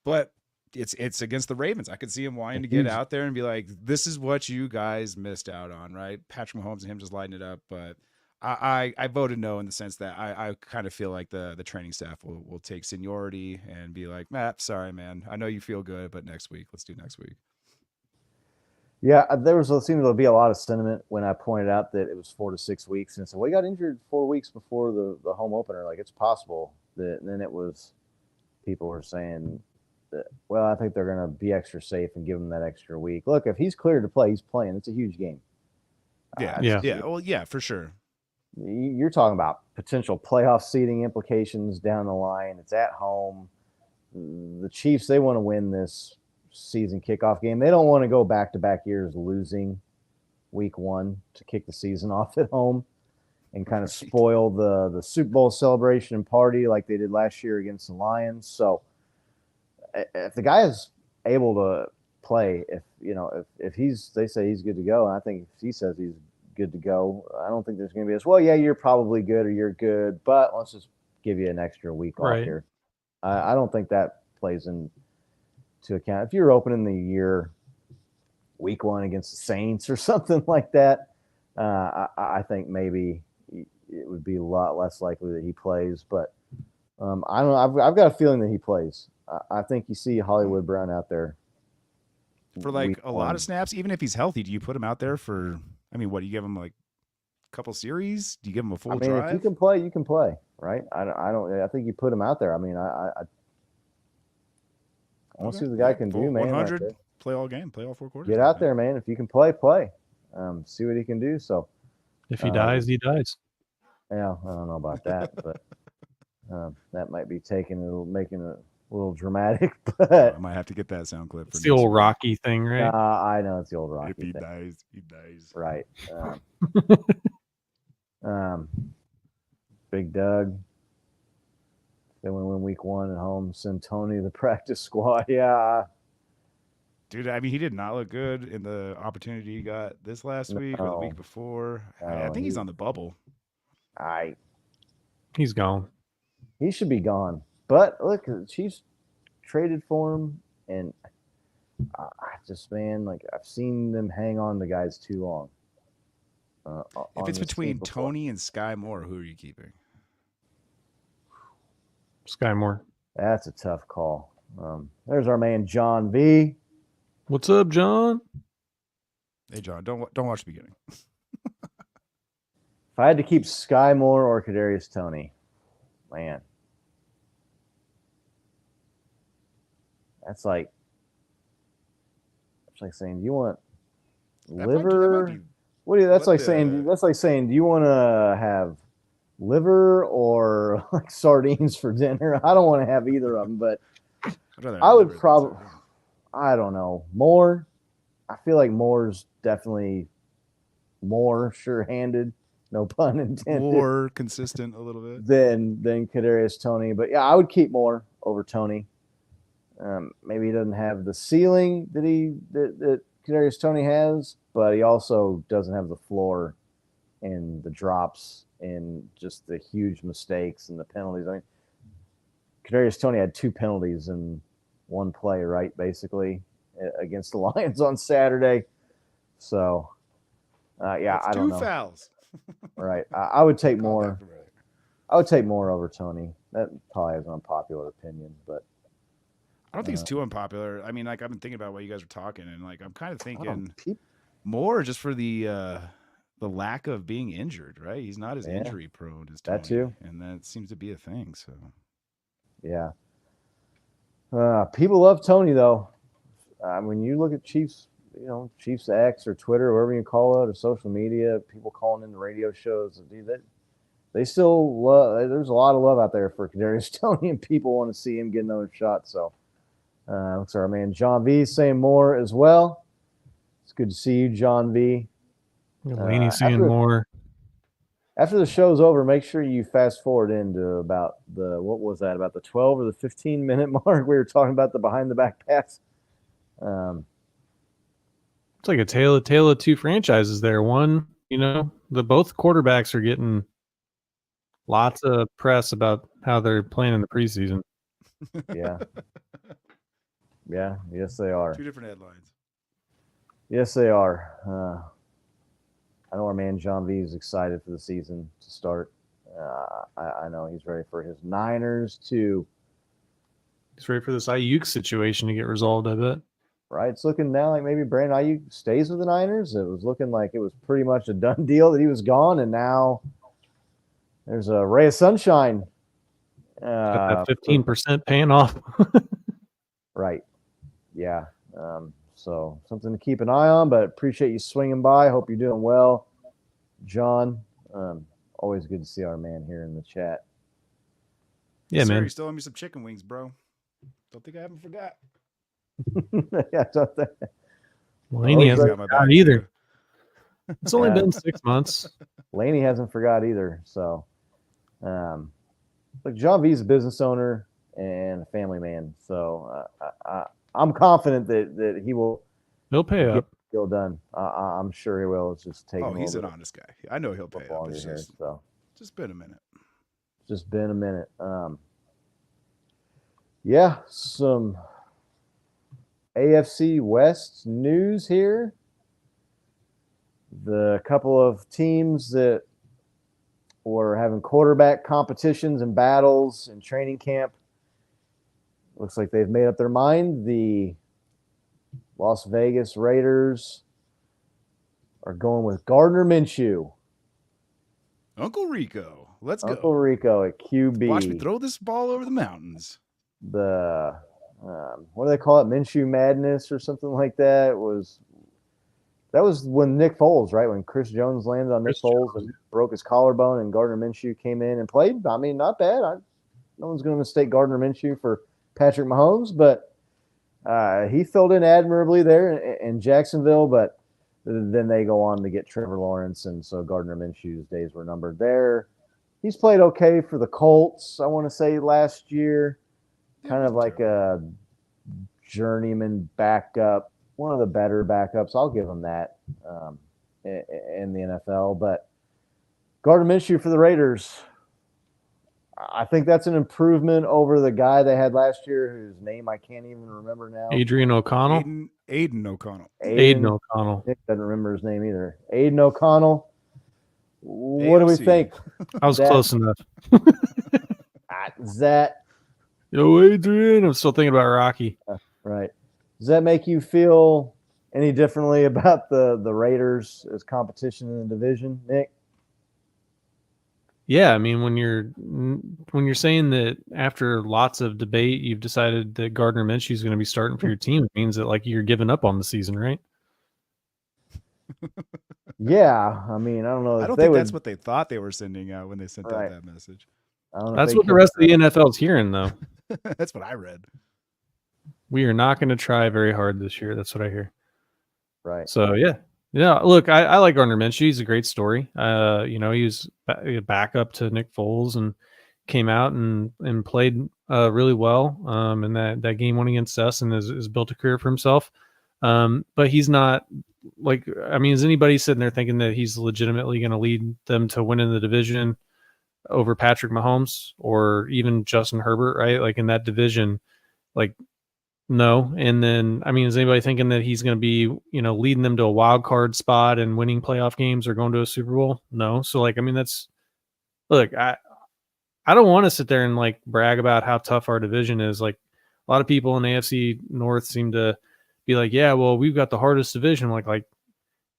But it's against the Ravens. I could see him wanting to get out there and be like, "This is what you guys missed out on, right?" Patrick Mahomes and him just lighting it up. But I voted no in the sense that I kind of feel like the training staff will take seniority and be like, "Matt, sorry, man. I know you feel good, but next week, let's do next week." Yeah, seemed to be a lot of sentiment when I pointed out that it was 4 to 6 weeks, and said, "Well, he got injured 4 weeks before the home opener. Like, it's possible that." And then it was people were saying that, well, I think they're going to be extra safe and give him that extra week. Look, if he's cleared to play, he's playing. It's a huge game. Yeah. Well, yeah, for sure. You're talking about potential playoff seeding implications down the line. It's at home. The Chiefs, they want to win this season kickoff game. They don't want to go back-to-back years losing week 1 to kick the season off at home and kind of spoil the Super Bowl celebration and party like they did last year against the Lions. So if the guy is able to play, if they say he's good to go, and I think if he says he's good to go, I don't think there's going to be this, well, yeah, you're probably good or you're good, but let's just give you an extra week off here. I don't think that plays into account. If you're opening the year week 1 against the Saints or something like that, I think maybe it would be a lot less likely that he plays. But I don't know. I've got a feeling that he plays. I think you see Hollywood Brown out there for like a lot of snaps. Even if he's healthy, do you put him out there for? I mean, what do you give him, like a couple series? Do you give him a full drive? If you can play, you can play, right? I think you put him out there. I mean, I want to see what the guy can do, man. 100, play all game, play all 4 quarters. Get out there, man. If you can play. See what he can do. So, if he dies, he dies. Yeah, I don't know about that, but that might be making it a little dramatic. But I might have to get that sound clip. It's the old Rocky thing, right? I know it's the old Rocky thing. If he thing. dies, he dies. Right. Big Doug. They want to win week 1 at home. Send Tony to the practice squad. Yeah. Dude, I mean, he did not look good in the opportunity he got this last week or the week before. I think he's on the bubble. He's gone. He should be gone. But look, the Chiefs traded for him, and I just, man, like, I've seen them hang on to guys too long. If it's between Tony and Sky Moore, who are you keeping? Sky Moore. That's a tough call. There's our man John V. What's up, John? Hey, John, don't watch the beginning. If I had to keep Sky Moore or Kadarius Toney, man, that's like saying, do you want liver? That's like saying, do you want to have liver or like sardines for dinner? I don't want to have either of them, but I would probably, I don't know, Moore. I feel like Moore's definitely more sure-handed, no pun intended, more consistent a little bit than Kadarius Toney. But yeah, I would keep Moore over Toney. Maybe he doesn't have the ceiling that Kadarius Toney has, but he also doesn't have the floor and the drops and just the huge mistakes and the penalties. I mean, Kadarius Toney had 2 penalties in one play, right, basically, against the Lions on Saturday. So, yeah, I don't know. 2 fouls. Right. I would take Moore. I would take Moore over Toney. That probably is an unpopular opinion, but I don't think it's too unpopular. I mean, like, I've been thinking about what you guys were talking, and like, I'm kind of thinking more just for the lack of being injured, right? He's not as injury prone as Toney. That too. And that seems to be a thing. So, yeah. People love Toney, though. When you look at Chiefs, Chiefs X or Twitter, or whatever you call it, or social media, people calling in the radio shows, they still love. There's a lot of love out there for Kadarius Toney, and people want to see him get another shot. So, looks like our man John V saying more as well. It's good to see you, John V. Laney saying more. After the show's over, make sure you fast forward into about about the 12 or the 15-minute mark. We were talking about the behind the back pass. It's like a tale of 2 franchises there. One, both quarterbacks are getting lots of press about how they're playing in the preseason. Yeah. Yeah, yes they are. 2 different headlines. Yes, they are. I know our man John V is excited for the season to start. I know he's ready for his Niners too. He's ready for this Ayuk situation to get resolved, I bet. right? It's looking now like maybe Brandon Ayuk stays with the Niners. It was looking like it was pretty much a done deal that he was gone, and now there's a ray of sunshine. Got that 15% paying off. Right. Yeah. So something to keep an eye on, but appreciate you swinging by. Hope you're doing well, John. Always good to see our man here in the chat. Yeah, Sir, man. you still owe me some chicken wings, bro. Don't think I haven't forgot. Yeah, don't think. Laney He's hasn't got my forgot back, either. too. It's only Yeah. been 6 months. Laney hasn't forgot either. So, look, John V's a business owner and a family man. So I'm confident that he'll pay get up. the deal done. I'm sure he will. It's just taking. Oh, he's a an little honest guy. I know he'll pay up. It's here, just, so just been a minute. just been a minute. Yeah, some AFC West news here. The couple of teams that were having quarterback competitions and battles in training camp. Looks like they've made up their mind. The Las Vegas Raiders are going with Gardner Minshew. Uncle Rico. Let's Uncle go. Rico at QB. Watch me throw this ball over the mountains. The what do they call it? Minshew Madness or something like that. That was when Nick Foles, right? When Chris Jones landed on Nick Foles and broke his collarbone, and Gardner Minshew came in and played. I mean, not bad. No one's going to mistake Gardner Minshew for Patrick Mahomes, but he filled in admirably there in Jacksonville. But then they go on to get Trevor Lawrence, and so Gardner Minshew's days were numbered there. He's played okay for the Colts, I want to say, last year. Kind of like a journeyman backup, one of the better backups. I'll give him that in the NFL. But Gardner Minshew for the Raiders, I think that's an improvement over the guy they had last year, whose name I can't even remember now. Adrian O'Connell. Aiden O'Connell. Aiden O'Connell. Nick doesn't remember his name either. Aiden O'Connell. What do we think? I was close enough. That. Yo, Adrian. I'm still thinking about Rocky. Right. Does that make you feel any differently about the Raiders as competition in the division, Nick? Yeah, I mean, when you're saying that after lots of debate, you've decided that Gardner Minshew is going to be starting for your team, it means that like you're giving up on the season, right? Yeah, I mean, I don't know. I don't think that's what they thought they were sending out when they sent out that message. That's what the rest of the NFL is hearing, though. That's what I read. We are not going to try very hard this year. That's what I hear. Right. So yeah. Look, I like Gardner Minshew. He's a great story. He was a backup to Nick Foles and came out and played really well in that game one against us and has built a career for himself. But he's not like, I mean, is anybody sitting there thinking that he's legitimately going to lead them to winning the division over Patrick Mahomes or even Justin Herbert, right? Like in that division, like, no. And then, I mean, is anybody thinking that he's going to be, leading them to a wild card spot and winning playoff games or going to a Super Bowl? No. So like, I mean, look, I don't want to sit there and like brag about how tough our division is. Like a lot of people in AFC North seem to be like, yeah, well, we've got the hardest division. Like,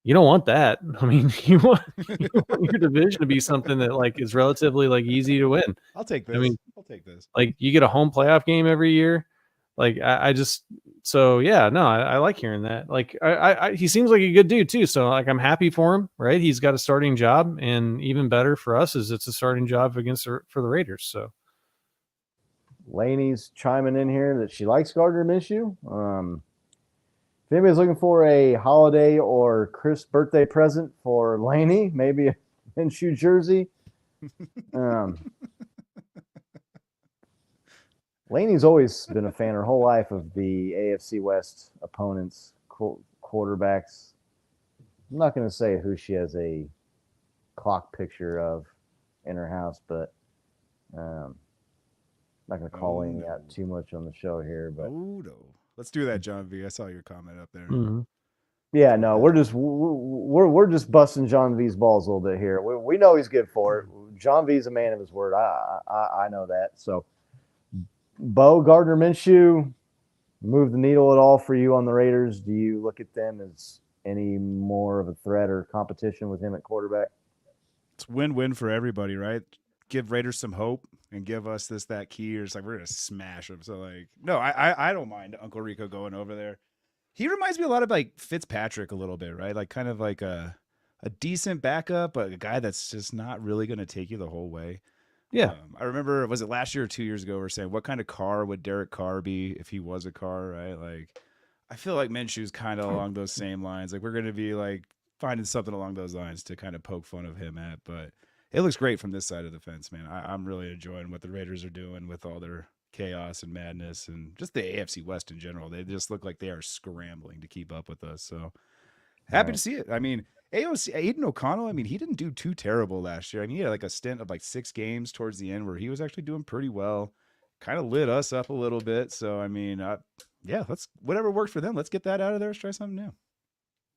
you don't want that. I mean, you want your division to be something that like is relatively like easy to win. I'll take this. I mean, I'll take this. Like you get a home playoff game every year. Like I like hearing that. Like he seems like a good dude too. So like I'm happy for him, right? He's got a starting job, and even better for us is it's a starting job for the Raiders. So Laney's chiming in here that she likes Gardner Minshew. If anybody's looking for a holiday or Chris birthday present for Laney, maybe a Minshew jersey. Laney's always been a fan her whole life of the AFC West opponents, quarterbacks. I'm not going to say who she has a clock picture of in her house, but I'm not going to call Laney out too much on the show here. But no. Let's do that, John V. I saw your comment up there. Mm-hmm. Yeah, no, we're just busting John V's balls a little bit here. We know he's good for it. John V's a man of his word. I know that. So, Bo, Gardner Minshew, move the needle at all for you on the Raiders? Do you look at them as any more of a threat or competition with him at quarterback? It's win-win for everybody, right? Give Raiders some hope and give us that key. Or it's like we're gonna smash them. So like, no, I don't mind Uncle Rico going over there. He reminds me a lot of like Fitzpatrick a little bit, right? Like kind of like a decent backup, but a guy that's just not really going to take you the whole way. Yeah. I remember, was it last year or 2 years ago, we were saying, what kind of car would Derek Carr be if he was a car, right? Like, I feel like Minshew's kind of along those same lines. Like, we're going to be like finding something along those lines to kind of poke fun of him at, but it looks great from this side of the fence, man. I'm really enjoying what the Raiders are doing with all their chaos and madness and just the AFC West in general. They just look like they are scrambling to keep up with us. So happy to see it. I mean, Aiden O'Connell, I mean, he didn't do too terrible last year. I mean, he had like a stint of like 6 games towards the end where he was actually doing pretty well, kind of lit us up a little bit. So, I mean, yeah, let's, whatever works for them, let's get that out of there. Let's try something new.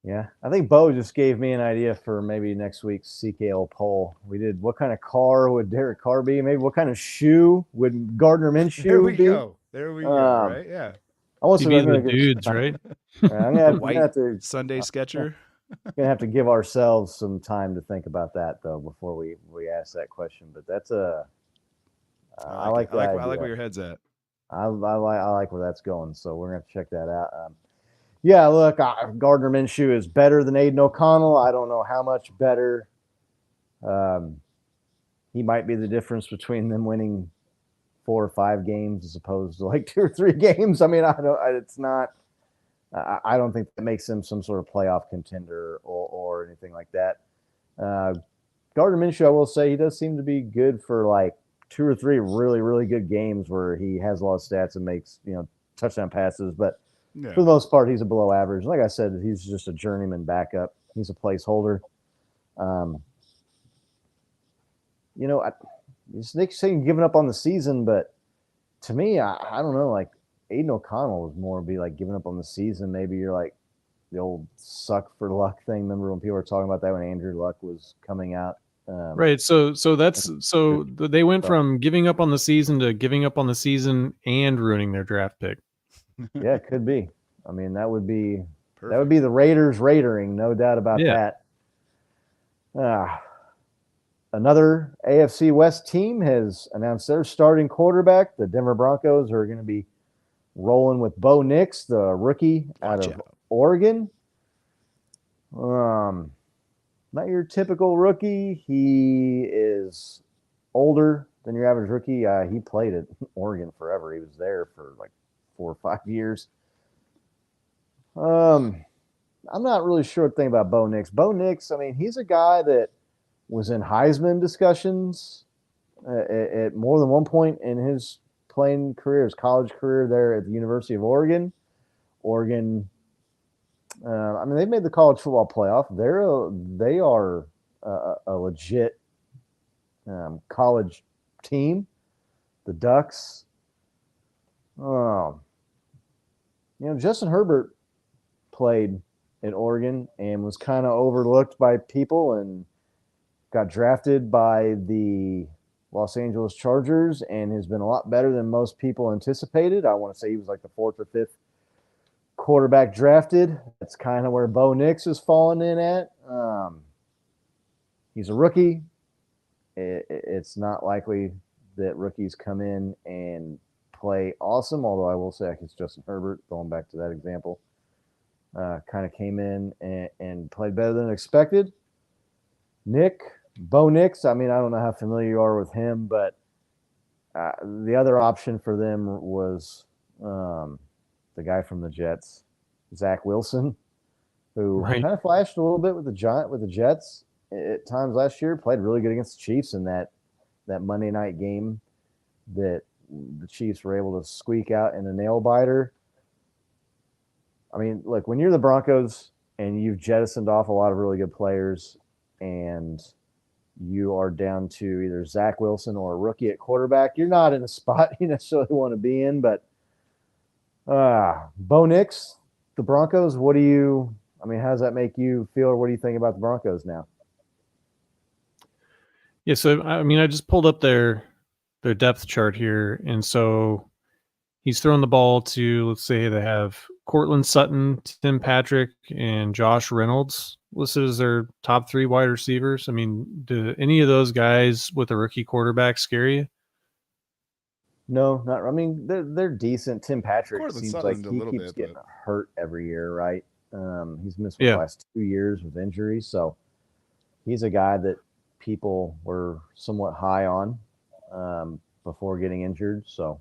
Yeah, I think Bo just gave me an idea for maybe next week's CKL poll. We did, what kind of car would Derek Carr be? Maybe what kind of shoe would Gardner Minshew be? There we go, right? Yeah. I want to be the dudes, right? I'm gonna have to Sunday sketcher. Gonna have to give ourselves some time to think about that though before we ask that question. But that's I like where your head's at. I like where that's going. So we're gonna have to check that out. Yeah, look, Gardner Minshew is better than Aiden O'Connell. I don't know how much better. He might be the difference between them winning 4 or 5 games as opposed to like 2 or 3 games. I mean, it's not. I don't think that makes him some sort of playoff contender or anything like that. Gardner Minshew, I will say, he does seem to be good for like 2 or 3 really, really good games where he has a lot of stats and makes, touchdown passes. But for the most part, he's a below average. Like I said, he's just a journeyman backup. He's a placeholder. Nick saying giving up on the season, but to me, I don't know, like, Aiden O'Connell was more be like giving up on the season. Maybe you're like the old suck for luck thing. Remember when people were talking about that when Andrew Luck was coming out? Right. So they went from giving up on the season to giving up on the season and ruining their draft pick. Yeah, it could be. I mean, that would be the Raiders raidering, no doubt about that. Another AFC West team has announced their starting quarterback. The Denver Broncos are going to be rolling with Bo Nix, the rookie out of Oregon. Not your typical rookie. He is older than your average rookie. He played at Oregon forever. He was there for like 4 or 5 years. I'm not really sure what to think about Bo Nix. Bo Nix, I mean, he's a guy that was in Heisman discussions at more than one point in his playing career, his college career there at the University of Oregon. I mean, they've made the college football playoff. They are a legit college team. The Ducks. Justin Herbert played at Oregon and was kind of overlooked by people and got drafted by the Los Angeles Chargers and has been a lot better than most people anticipated. I want to say he was like the 4th or 5th quarterback drafted. That's kind of where Bo Nix is falling in at. He's a rookie. It's not likely that rookies come in and play awesome, although I will say it's Justin Herbert, going back to that example, kind of came in and played better than expected. Bo Nix, I mean, I don't know how familiar you are with him, but the other option for them was the guy from the Jets, Zach Wilson, who kind of flashed a little bit with the Jets at times last year, played really good against the Chiefs in that Monday night game that the Chiefs were able to squeak out in a nail biter. I mean, look, when you're the Broncos and you've jettisoned off a lot of really good players and you are down to either Zach Wilson or a rookie at quarterback, you're not in a spot you necessarily want to be in. But Bo Nix, the Broncos, how does that make you feel, or what do you think about the Broncos now? Yeah, so I mean, I just pulled up their depth chart here, and so he's throwing the ball to, let's say they have Cortland Sutton, Tim Patrick, and Josh Reynolds listed as their top 3 wide receivers. I mean, do any of those guys with a rookie quarterback scare you? No, not. I mean, they're decent. Tim Patrick Cortland seems Sutton's like a he little keeps bit, getting but- hurt every year, right? He's missed Yeah. the last 2 years with injuries, so he's a guy that people were somewhat high on before getting injured. So,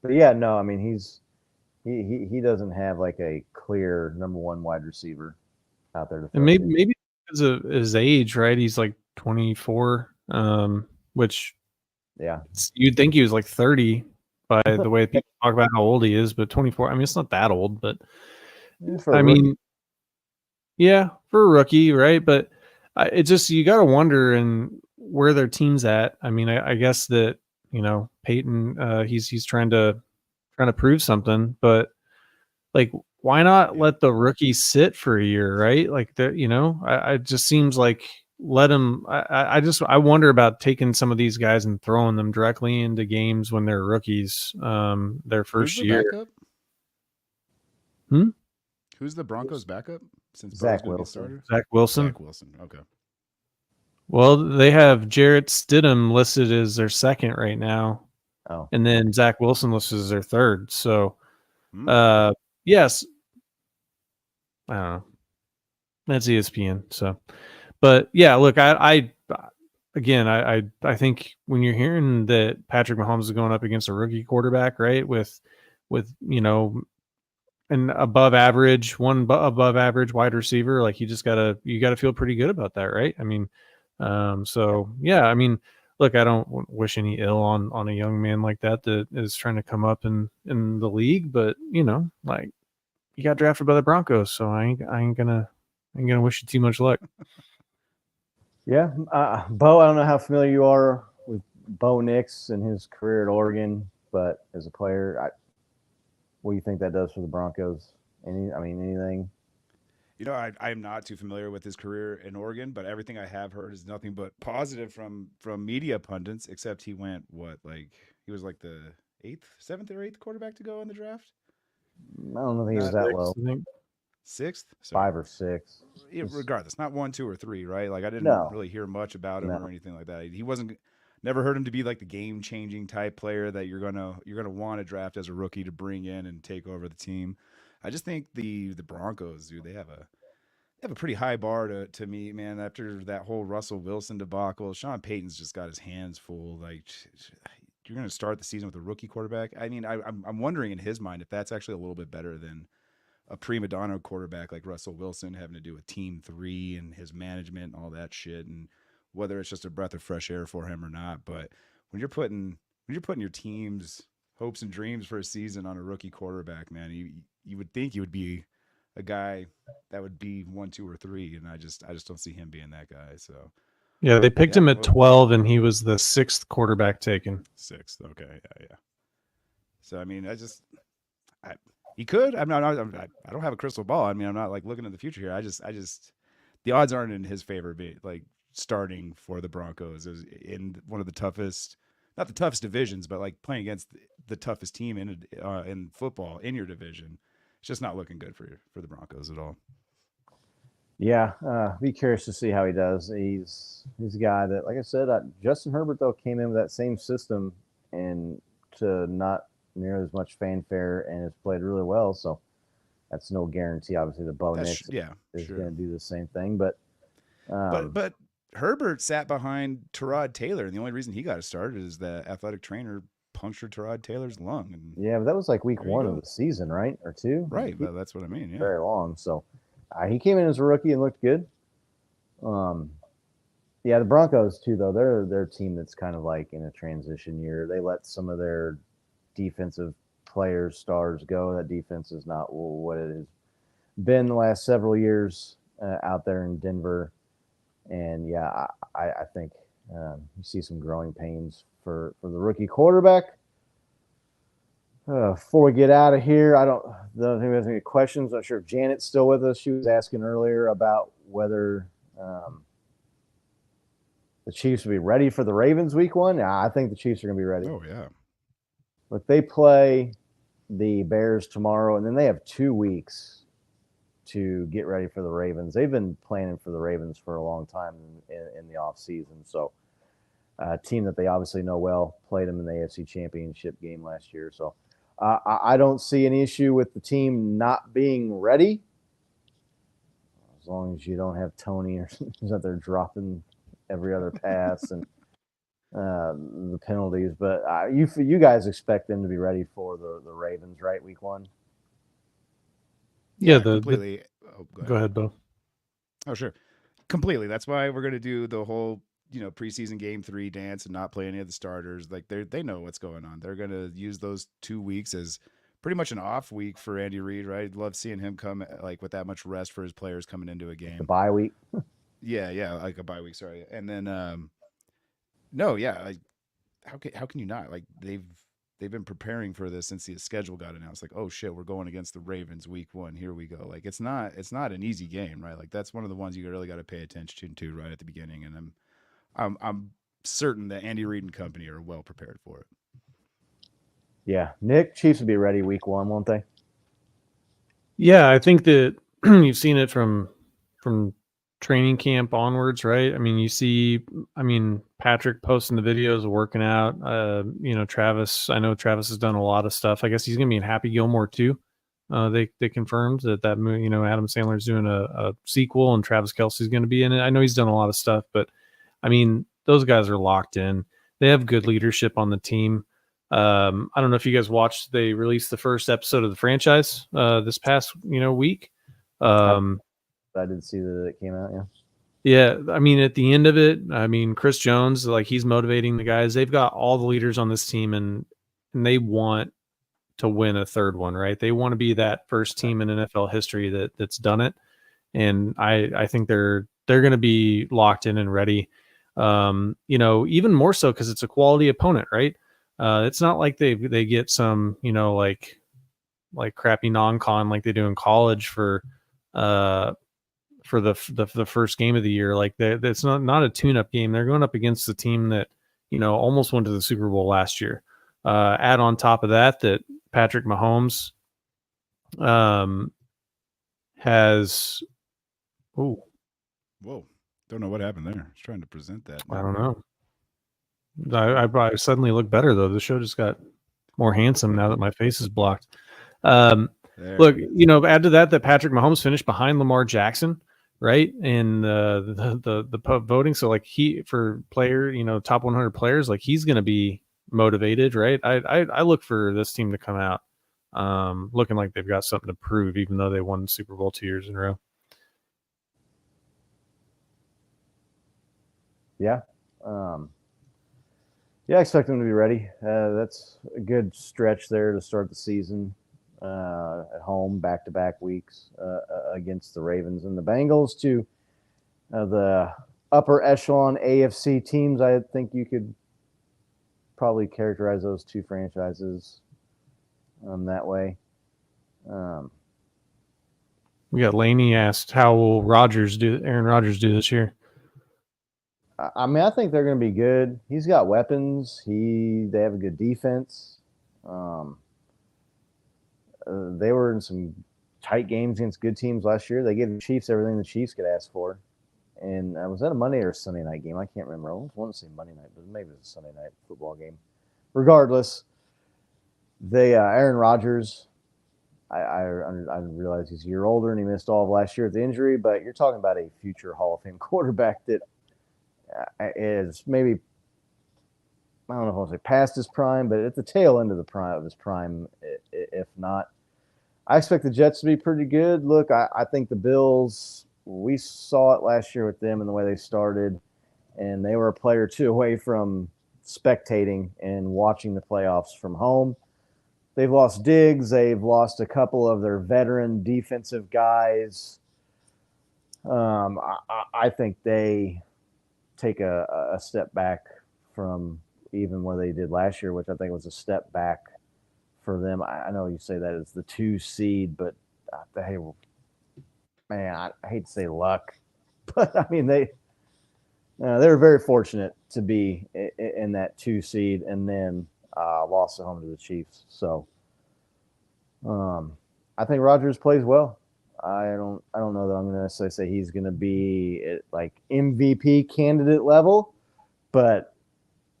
but yeah, no, I mean he doesn't have like a clear number 1 wide receiver out there to throw And to. maybe because of his age, right? He's like 24, which Yeah, you'd think he was like 30 by the way people talk about how old he is, but 24. I mean, it's not that old, but for a I rookie. mean, yeah, for a rookie, right? But it just you got to wonder and where their team's at. I mean, I guess that Peyton, he's trying to prove something, but like, why not let the rookie sit for a year, right? Like, it just seems like let him. I wonder about taking some of these guys and throwing them directly into games when they're rookies, their first year. Backup? Who's the Broncos' backup? Since Zach Bo's gonna be Wilson. starter? Zach Wilson. Zach Wilson. Okay. Well, they have Jarrett Stidham listed as their second right now, Oh, and then Zach Wilson listed as their third. So, Hmm. yes, I don't know. That's ESPN. So, but yeah, look, I think when you're hearing that Patrick Mahomes is going up against a rookie quarterback, right, with an above average wide receiver, like you gotta feel pretty good about that, right? I mean, so yeah, I mean, look, I don't wish any ill on a young man like that is trying to come up in the league, but like you got drafted by the Broncos, so I ain't gonna wish you too much luck. yeah. Bo, I don't know how familiar you are with Bo Nix and his career at Oregon, but as a player, what do you think that does for the Broncos? Anything? I'm not too familiar with his career in Oregon, but everything I have heard is nothing but positive from media pundits. Except he went he was like the 7th or 8th quarterback to go in the draft. I don't think he was that low. 6th, 5 or 6. Regardless, not 1, 2, or 3, right? Like I didn't No. really hear much about him No. or anything like that. He wasn't. Never heard him to be like the game-changing type player that you're gonna want to draft as a rookie to bring in and take over the team. I just think the Broncos, dude, they have a pretty high bar to meet, man. After that whole Russell Wilson debacle, Sean Payton's just got his hands full. Like, you're going to start the season with a rookie quarterback. I mean, I'm wondering in his mind if that's actually a little bit better than a prima donna quarterback like Russell Wilson having to do with Team 3 and his management and all that shit, and whether it's just a breath of fresh air for him or not. But when you're putting your team's hopes and dreams for a season on a rookie quarterback, man, you would think you would be a guy that would be 1, 2, or 3, and I just don't see him being that guy. So yeah, they picked him at 12, and he was the 6th quarterback taken. 6th, okay, yeah. So I mean, he could. I don't have a crystal ball. I mean, I'm not like looking at the future here. I just the odds aren't in his favor. Like starting for the Broncos is in one of the toughest, not the toughest divisions, but like playing against the toughest team in football in your division. It's just not looking good for the Broncos at all. Yeah, be curious to see how he does. He's a guy that, like I said, Justin Herbert though came in with that same system and to not near as much fanfare and has played really well. So that's no guarantee. Obviously, the Bo Nix is going to do the same thing, but Herbert sat behind Tyrod Taylor, and the only reason he got started is the athletic trainer punctured Tyrod Taylor's lung. And yeah, but that was like week 1 of the season, right, or 2? Right, but that's what I mean. Yeah, very long. So he came in as a rookie and looked good. Yeah, the Broncos too, though. They're a team that's kind of like in a transition year. They let some of their defensive players, stars go. That defense is not what it has been the last several years out there in Denver. And yeah, I think you see some growing pains for the rookie quarterback. Before we get out of here, I don't think we have any questions. I'm not sure if Janet's still with us. She was asking earlier about whether the Chiefs will be ready for the Ravens week 1. I think the Chiefs are going to be ready. Oh, yeah. But they play the Bears tomorrow, and then they have 2 weeks to get ready for the Ravens. They've been planning for the Ravens for a long time in the offseason. So a team that they obviously know well, played them in the AFC Championship game last year. So I don't see any issue with the team not being ready, as long as you don't have Tony or that they're dropping every other pass and the penalties. But you guys expect them to be ready for the Ravens, right? Week 1. Yeah, completely. Go ahead, Bo. Oh, sure. Completely. That's why we're going to do the whole, preseason game 3 dance and not play any of the starters. Like they know what's going on. They're going to use those 2 weeks as pretty much an off week for Andy Reid, right? I'd love seeing him come like with that much rest for his players coming into a game. The bye week. Yeah, like a bye week. Sorry. And then, no, yeah. Like, how can you not? Like they've been preparing for this since the schedule got announced. Like, oh shit, we're going against the Ravens week 1. Here we go. Like it's not an easy game, right? Like that's one of the ones you really got to pay attention to right at the beginning. And I'm certain that Andy Reid and company are well prepared for it. Yeah, Nick, Chiefs will be ready week 1, won't they? Yeah, I think that you've seen it from training camp onwards, right? I mean, you see, Patrick posting the videos of working out. Travis, I know Travis has done a lot of stuff. I guess he's going to be in Happy Gilmore too. They confirmed that movie, Adam Sandler's doing a sequel and Travis Kelce's going to be in it. I know he's done a lot of stuff, but I mean, those guys are locked in. They have good leadership on the team. I don't know if you guys watched, they released the first episode of the franchise this past, week. I did see that it came out, yeah. Yeah, I mean, at the end of it, Chris Jones, like he's motivating the guys. They've got all the leaders on this team, and they want to win a third one, right? They want to be that first team in NFL history that's done it, and I think they're going to be locked in and ready. Even more so because it's a quality opponent, right? It's not like they get some like crappy non-con like they do in college for the first game of the year. Like it's not a tune-up game. They're going up against the team that almost went to the Super Bowl last year. Add on top of that Patrick Mahomes has whoa, don't know what happened there. I was trying to present that. I don't know. I suddenly look better though. The show just got more handsome now that my face is blocked. Look, add to that Patrick Mahomes finished behind Lamar Jackson, right? And the voting. So like for player, top 100 players, like he's going to be motivated, right? I look for this team to come out looking like they've got something to prove, even though they won the Super Bowl 2 years in a row. Yeah. I expect them to be ready. That's a good stretch there to start the season at home, back-to-back weeks against the Ravens and the Bengals, to the upper echelon AFC teams. I think you could probably characterize those two franchises that way. We got Laney asked, how will Aaron Rodgers do this year? I mean, I think they're going to be good. He's got weapons. They have a good defense. They were in some tight games against good teams last year. They gave the Chiefs everything the Chiefs could ask for. And was that a Monday or a Sunday night game? I can't remember. I want to say Monday night, but maybe it was a Sunday night football game. Regardless, Aaron Rodgers, I realize he's a year older and he missed all of last year with the injury, but you're talking about a future Hall of Fame quarterback that is maybe, I don't know if I want to say past his prime, but at the tail end of his prime, if not. I expect the Jets to be pretty good. Look, I think the Bills, we saw it last year with them and the way they started, and they were a player or two away from spectating and watching the playoffs from home. They've lost Diggs. They've lost a couple of their veteran defensive guys. I think they take a step back from even where they did last year, which I think was a step back for them. I know you say that it's the 2 seed, but hey, man, I hate to say luck, but I mean they were very fortunate to be in that 2 seed and then lost at home to the Chiefs. So I think Rodgers plays well. I don't know that I'm going to necessarily say he's going to be at like MVP candidate level, but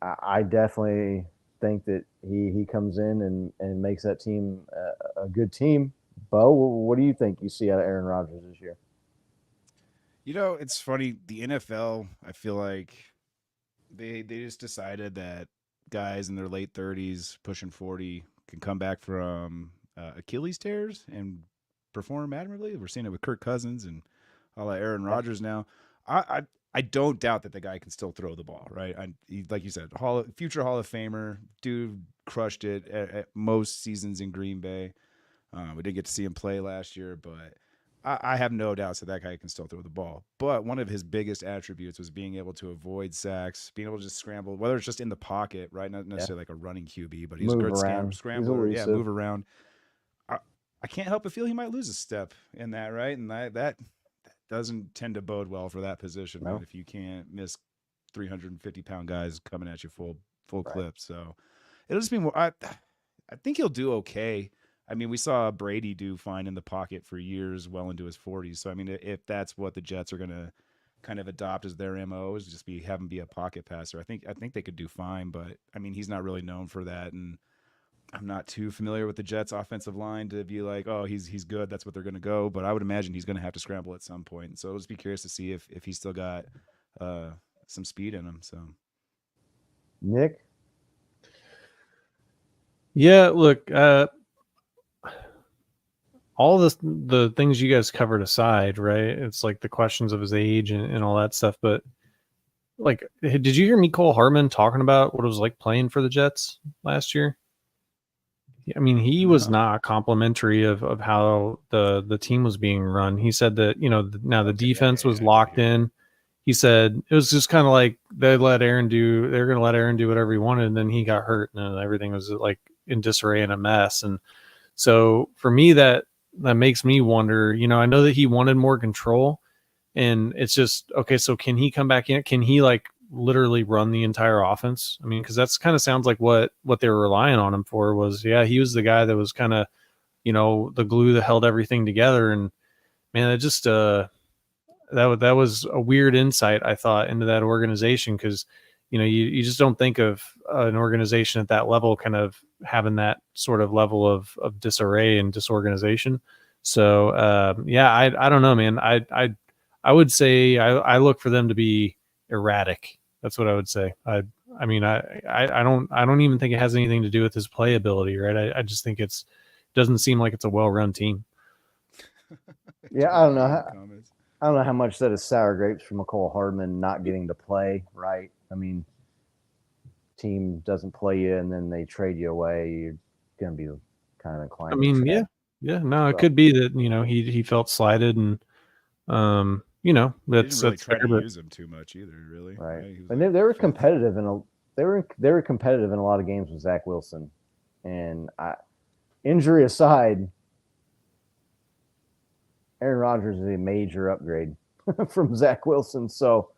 I definitely think that he comes in and makes that team a good team. Bo, what do you think you see out of Aaron Rodgers this year? You know, it's funny. The NFL, I feel like they just decided that guys in their late 30s, pushing 40, can come back from Achilles tears and perform admirably. We're seeing it with Kirk Cousins and all that Aaron Rodgers now. I don't doubt that the guy can still throw the ball, right? Like you said, future Hall of Famer, dude crushed it at most seasons in Green Bay. We didn't get to see him play last year, but I have no doubts that guy can still throw the ball. But one of his biggest attributes was being able to avoid sacks, being able to just scramble, whether it's just in the pocket, right? Not necessarily like a running QB, but he's a good scrambler. Yeah, move around. I can't help but feel he might lose a step in that, right? And that doesn't tend to bode well for that position, right? If you can't miss 350-pound guys coming at you full clip. So it'll just be more. I think he'll do okay. I mean, we saw Brady do fine in the pocket for years, well into his 40s. So I mean, if that's what the Jets are going to kind of adopt as their MO, is just have him be a pocket passer, I think they could do fine. But I mean, he's not really known for that, and I'm not too familiar with the Jets' offensive line to be like, oh, he's good. That's what they're going to go. But I would imagine he's going to have to scramble at some point. So I'll just be curious to see if he's still got some speed in him. So, Nick, yeah, look, all the things you guys covered aside, right? It's like the questions of his age and all that stuff. But like, did you hear Mecole Hardman talking about what it was like playing for the Jets last year? I mean, he was not complimentary of how the team was being run. He said that, now the defense was locked in. He said it was just kind of like they're going to let Aaron do whatever he wanted. And then he got hurt and everything was like in disarray and a mess. And so for me, that makes me wonder, I know that he wanted more control, and it's just, okay, so can he come back in? Can he like literally run the entire offense? I mean, because that's kind of sounds like what they were relying on him for was, he was the guy that was kind of, the glue that held everything together. And man, it just, that was a weird insight, I thought, into that organization. Cause you just don't think of an organization at that level kind of having that sort of level of disarray and disorganization. So, I don't know, man. I would say I look for them to be erratic. That's what I would say. I don't even think it has anything to do with his playability, right? I just think doesn't seem like it's a well-run team. Yeah, I don't know how much that is sour grapes for Mecole Hardman not getting to play, right? I mean, team doesn't play you and then they trade you away, you're going to be kind of inclined. I mean, it could be that, he felt slighted and, that's really try to use him too much either, really. Right. And they were competitive they were competitive in a lot of games with Zach Wilson. And injury aside, Aaron Rodgers is a major upgrade from Zach Wilson. So,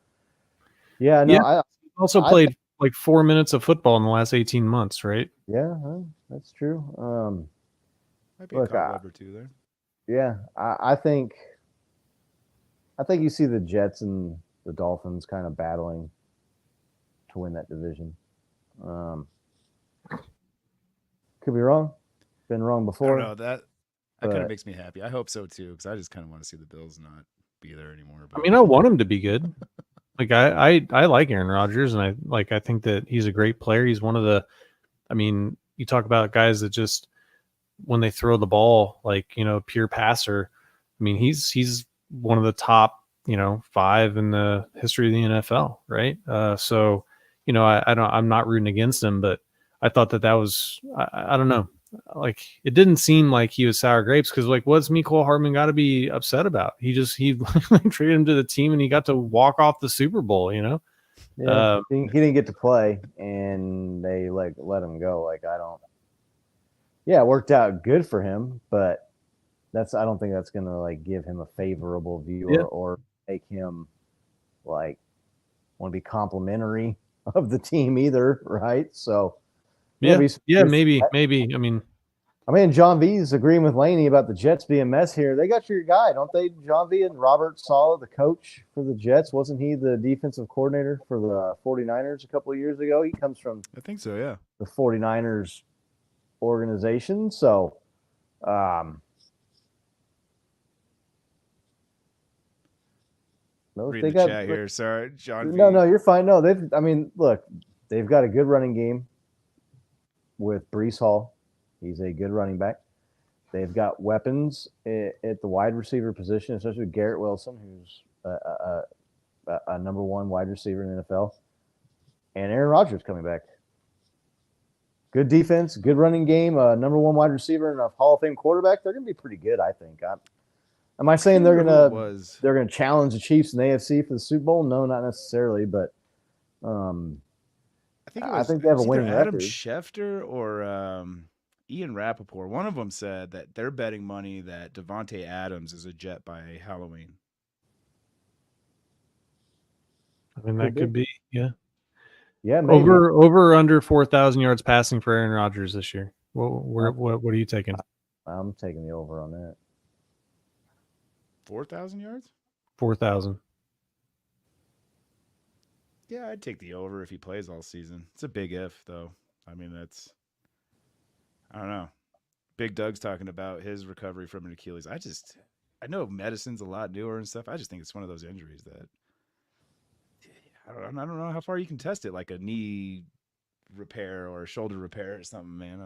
I also played like 4 minutes of football in the last 18 months, right? Yeah, that's true. Might be a couple or two there. Yeah, I think you see the Jets and the Dolphins kind of battling to win that division. Could be wrong. Been wrong before. I don't know, that kind of makes me happy. I hope so too, because I just kind of want to see the Bills not be there anymore. But... I mean, I want him to be good. Like I like Aaron Rodgers, and I think that he's a great player. He's one of the, I mean, you talk about guys that just when they throw the ball, like, pure passer. I mean, he's one of the top, 5 in the history of the NFL, right? So, I'm not rooting against him, but I thought that was, I don't know. Like, it didn't seem like he was sour grapes, because like, what's Mecole Hardman got to be upset about? He traded him to the team and he got to walk off the Super Bowl, Yeah, he didn't get to play and they like let him go. Like, it worked out good for him, but I don't think that's gonna like give him a favorable view or make him like want to be complimentary of the team either, right? So maybe. I mean, I mean, John V's agreeing with Laney about the Jets being a mess here. They got your guy, don't they? John V and Robert Saleh, the coach for the Jets. Wasn't he the defensive coordinator for the 49ers a couple of years ago? He comes from, I think so, yeah. the 49ers organization. So, Read the chat here. Sorry, John. No, you're fine. No, they've got a good running game with Brees Hall. He's a good running back. They've got weapons at the wide receiver position, especially with Garrett Wilson, who's a number one wide receiver in the NFL, and Aaron Rodgers coming back. Good defense, good running game, number one wide receiver, and a Hall of Fame quarterback. They're going to be pretty good, I think. Am I saying they're gonna challenge the Chiefs in the AFC for the Super Bowl? No, not necessarily, but I think they have a winning Adam record. Schefter or Ian Rappaport. One of them said that they're betting money that Devontae Adams is a Jet by Halloween. I mean, that could be, yeah. Yeah, maybe. Over or under 4,000 yards passing for Aaron Rodgers this year. What are you taking? I'm taking the over on that. 4,000 yards? 4,000. Yeah, I'd take the over if he plays all season. It's a big if, though. I mean, I don't know. Big Doug's talking about his recovery from an Achilles. I know medicine's a lot newer and stuff. I just think it's one of those injuries that I don't know how far you can test it, like a knee repair or a shoulder repair or something, man.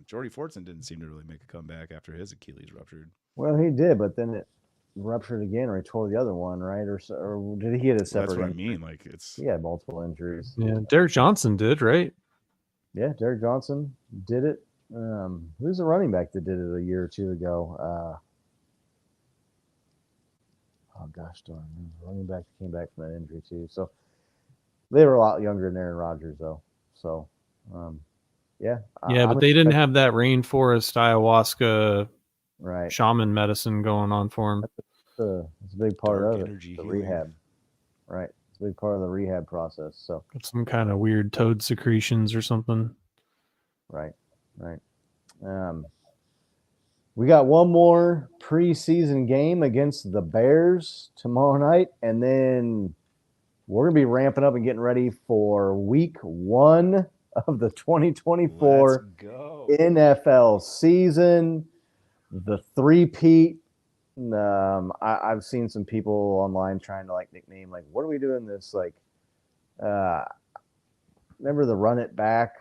Jordy Fortson didn't seem to really make a comeback after his Achilles ruptured. Well, he did, but then it ruptured again, or he tore the other one, right? Or did he get a separate? That's what injury? I mean. Like he had multiple injuries. Yeah, Derek Johnson did, right? Yeah, Derek Johnson did it. Who's the running back that did it a year or two ago? Oh gosh, darn! The running back came back from that injury too. So they were a lot younger than Aaron Rodgers, though. So, yeah. Yeah, but they didn't have that rainforest ayahuasca, right, shaman medicine going on for him. It's a big part of it. The rehab, right? It's a big part of the rehab process. So some kind of weird toad secretions or something. Right. We got one more preseason game against the Bears tomorrow night, and then we're going to be ramping up and getting ready for week 1 of the 2024 NFL season, the three-peat. I've seen some people online trying to nickname, what are we doing this? Remember the run it back?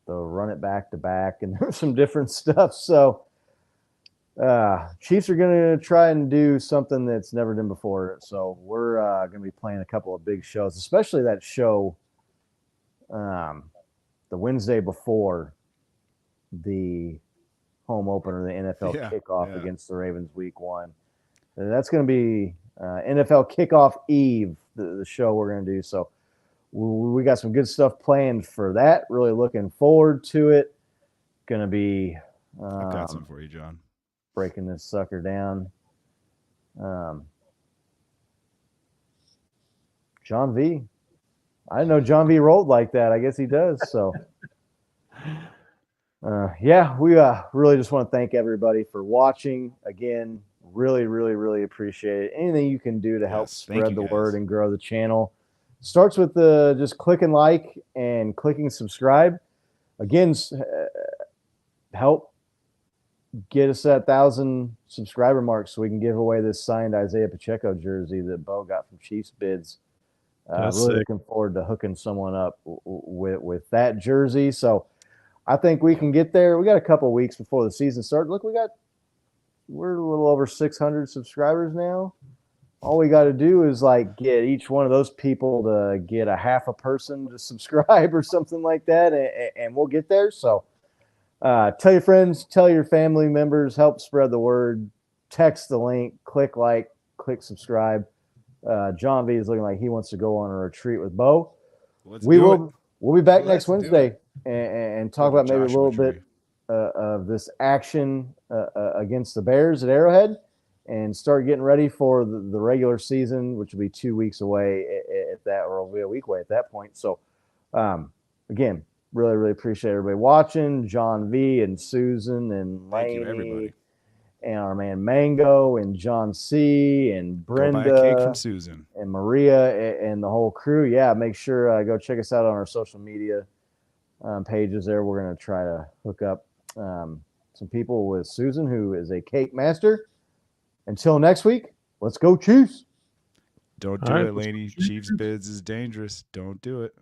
The run it back to back, and there's some different stuff. So Chiefs are going to try and do something that's never done before. So we're going to be playing a couple of big shows, especially that show the Wednesday before the home opener, the NFL kickoff against the Ravens week 1. And that's going to be NFL kickoff eve, the show we're going to do. So we got some good stuff planned for that. Really looking forward to it. Going to be I've got some for you, John. Breaking this sucker down. John V. I didn't know John V rolled like that. I guess he does. So, we really just want to thank everybody for watching. Again, really, really, really appreciate it. Anything you can do to help spread the word and grow the channel. Starts with just clicking like and clicking subscribe. Again, help get us that 1,000 subscriber mark so we can give away this signed Isaiah Pacheco jersey that Bo got from Chiefs Bids. Really looking forward to hooking someone up with that jersey. So I think we can get there. We got a couple of weeks before the season starts. Look, we're a little over 600 subscribers now. All we got to do is get each one of those people to get a half a person to subscribe or something like that, and we'll get there. So tell your friends, tell your family members, help spread the word, text the link, click like, click subscribe. John V is looking like he wants to go on a retreat with Bo. We'll be back next Wednesday and talk about maybe a little bit of this action against the Bears at Arrowhead, and start getting ready for the regular season, which will be 2 weeks away at that, or it'll be a week away at that point. So, again, Really, really appreciate everybody watching. John V and Susan and Thank you, Lainey everybody. and our man Mango and John C and Go buy a cake from Brenda Susan. and Maria and the whole crew. Yeah, make sure go check us out on our social media pages there. We're going to try to hook up some people with Susan, who is a cake master. Until next week, let's go Chiefs. Don't do All right, it, Laney. Chiefs bids is dangerous. Don't do it.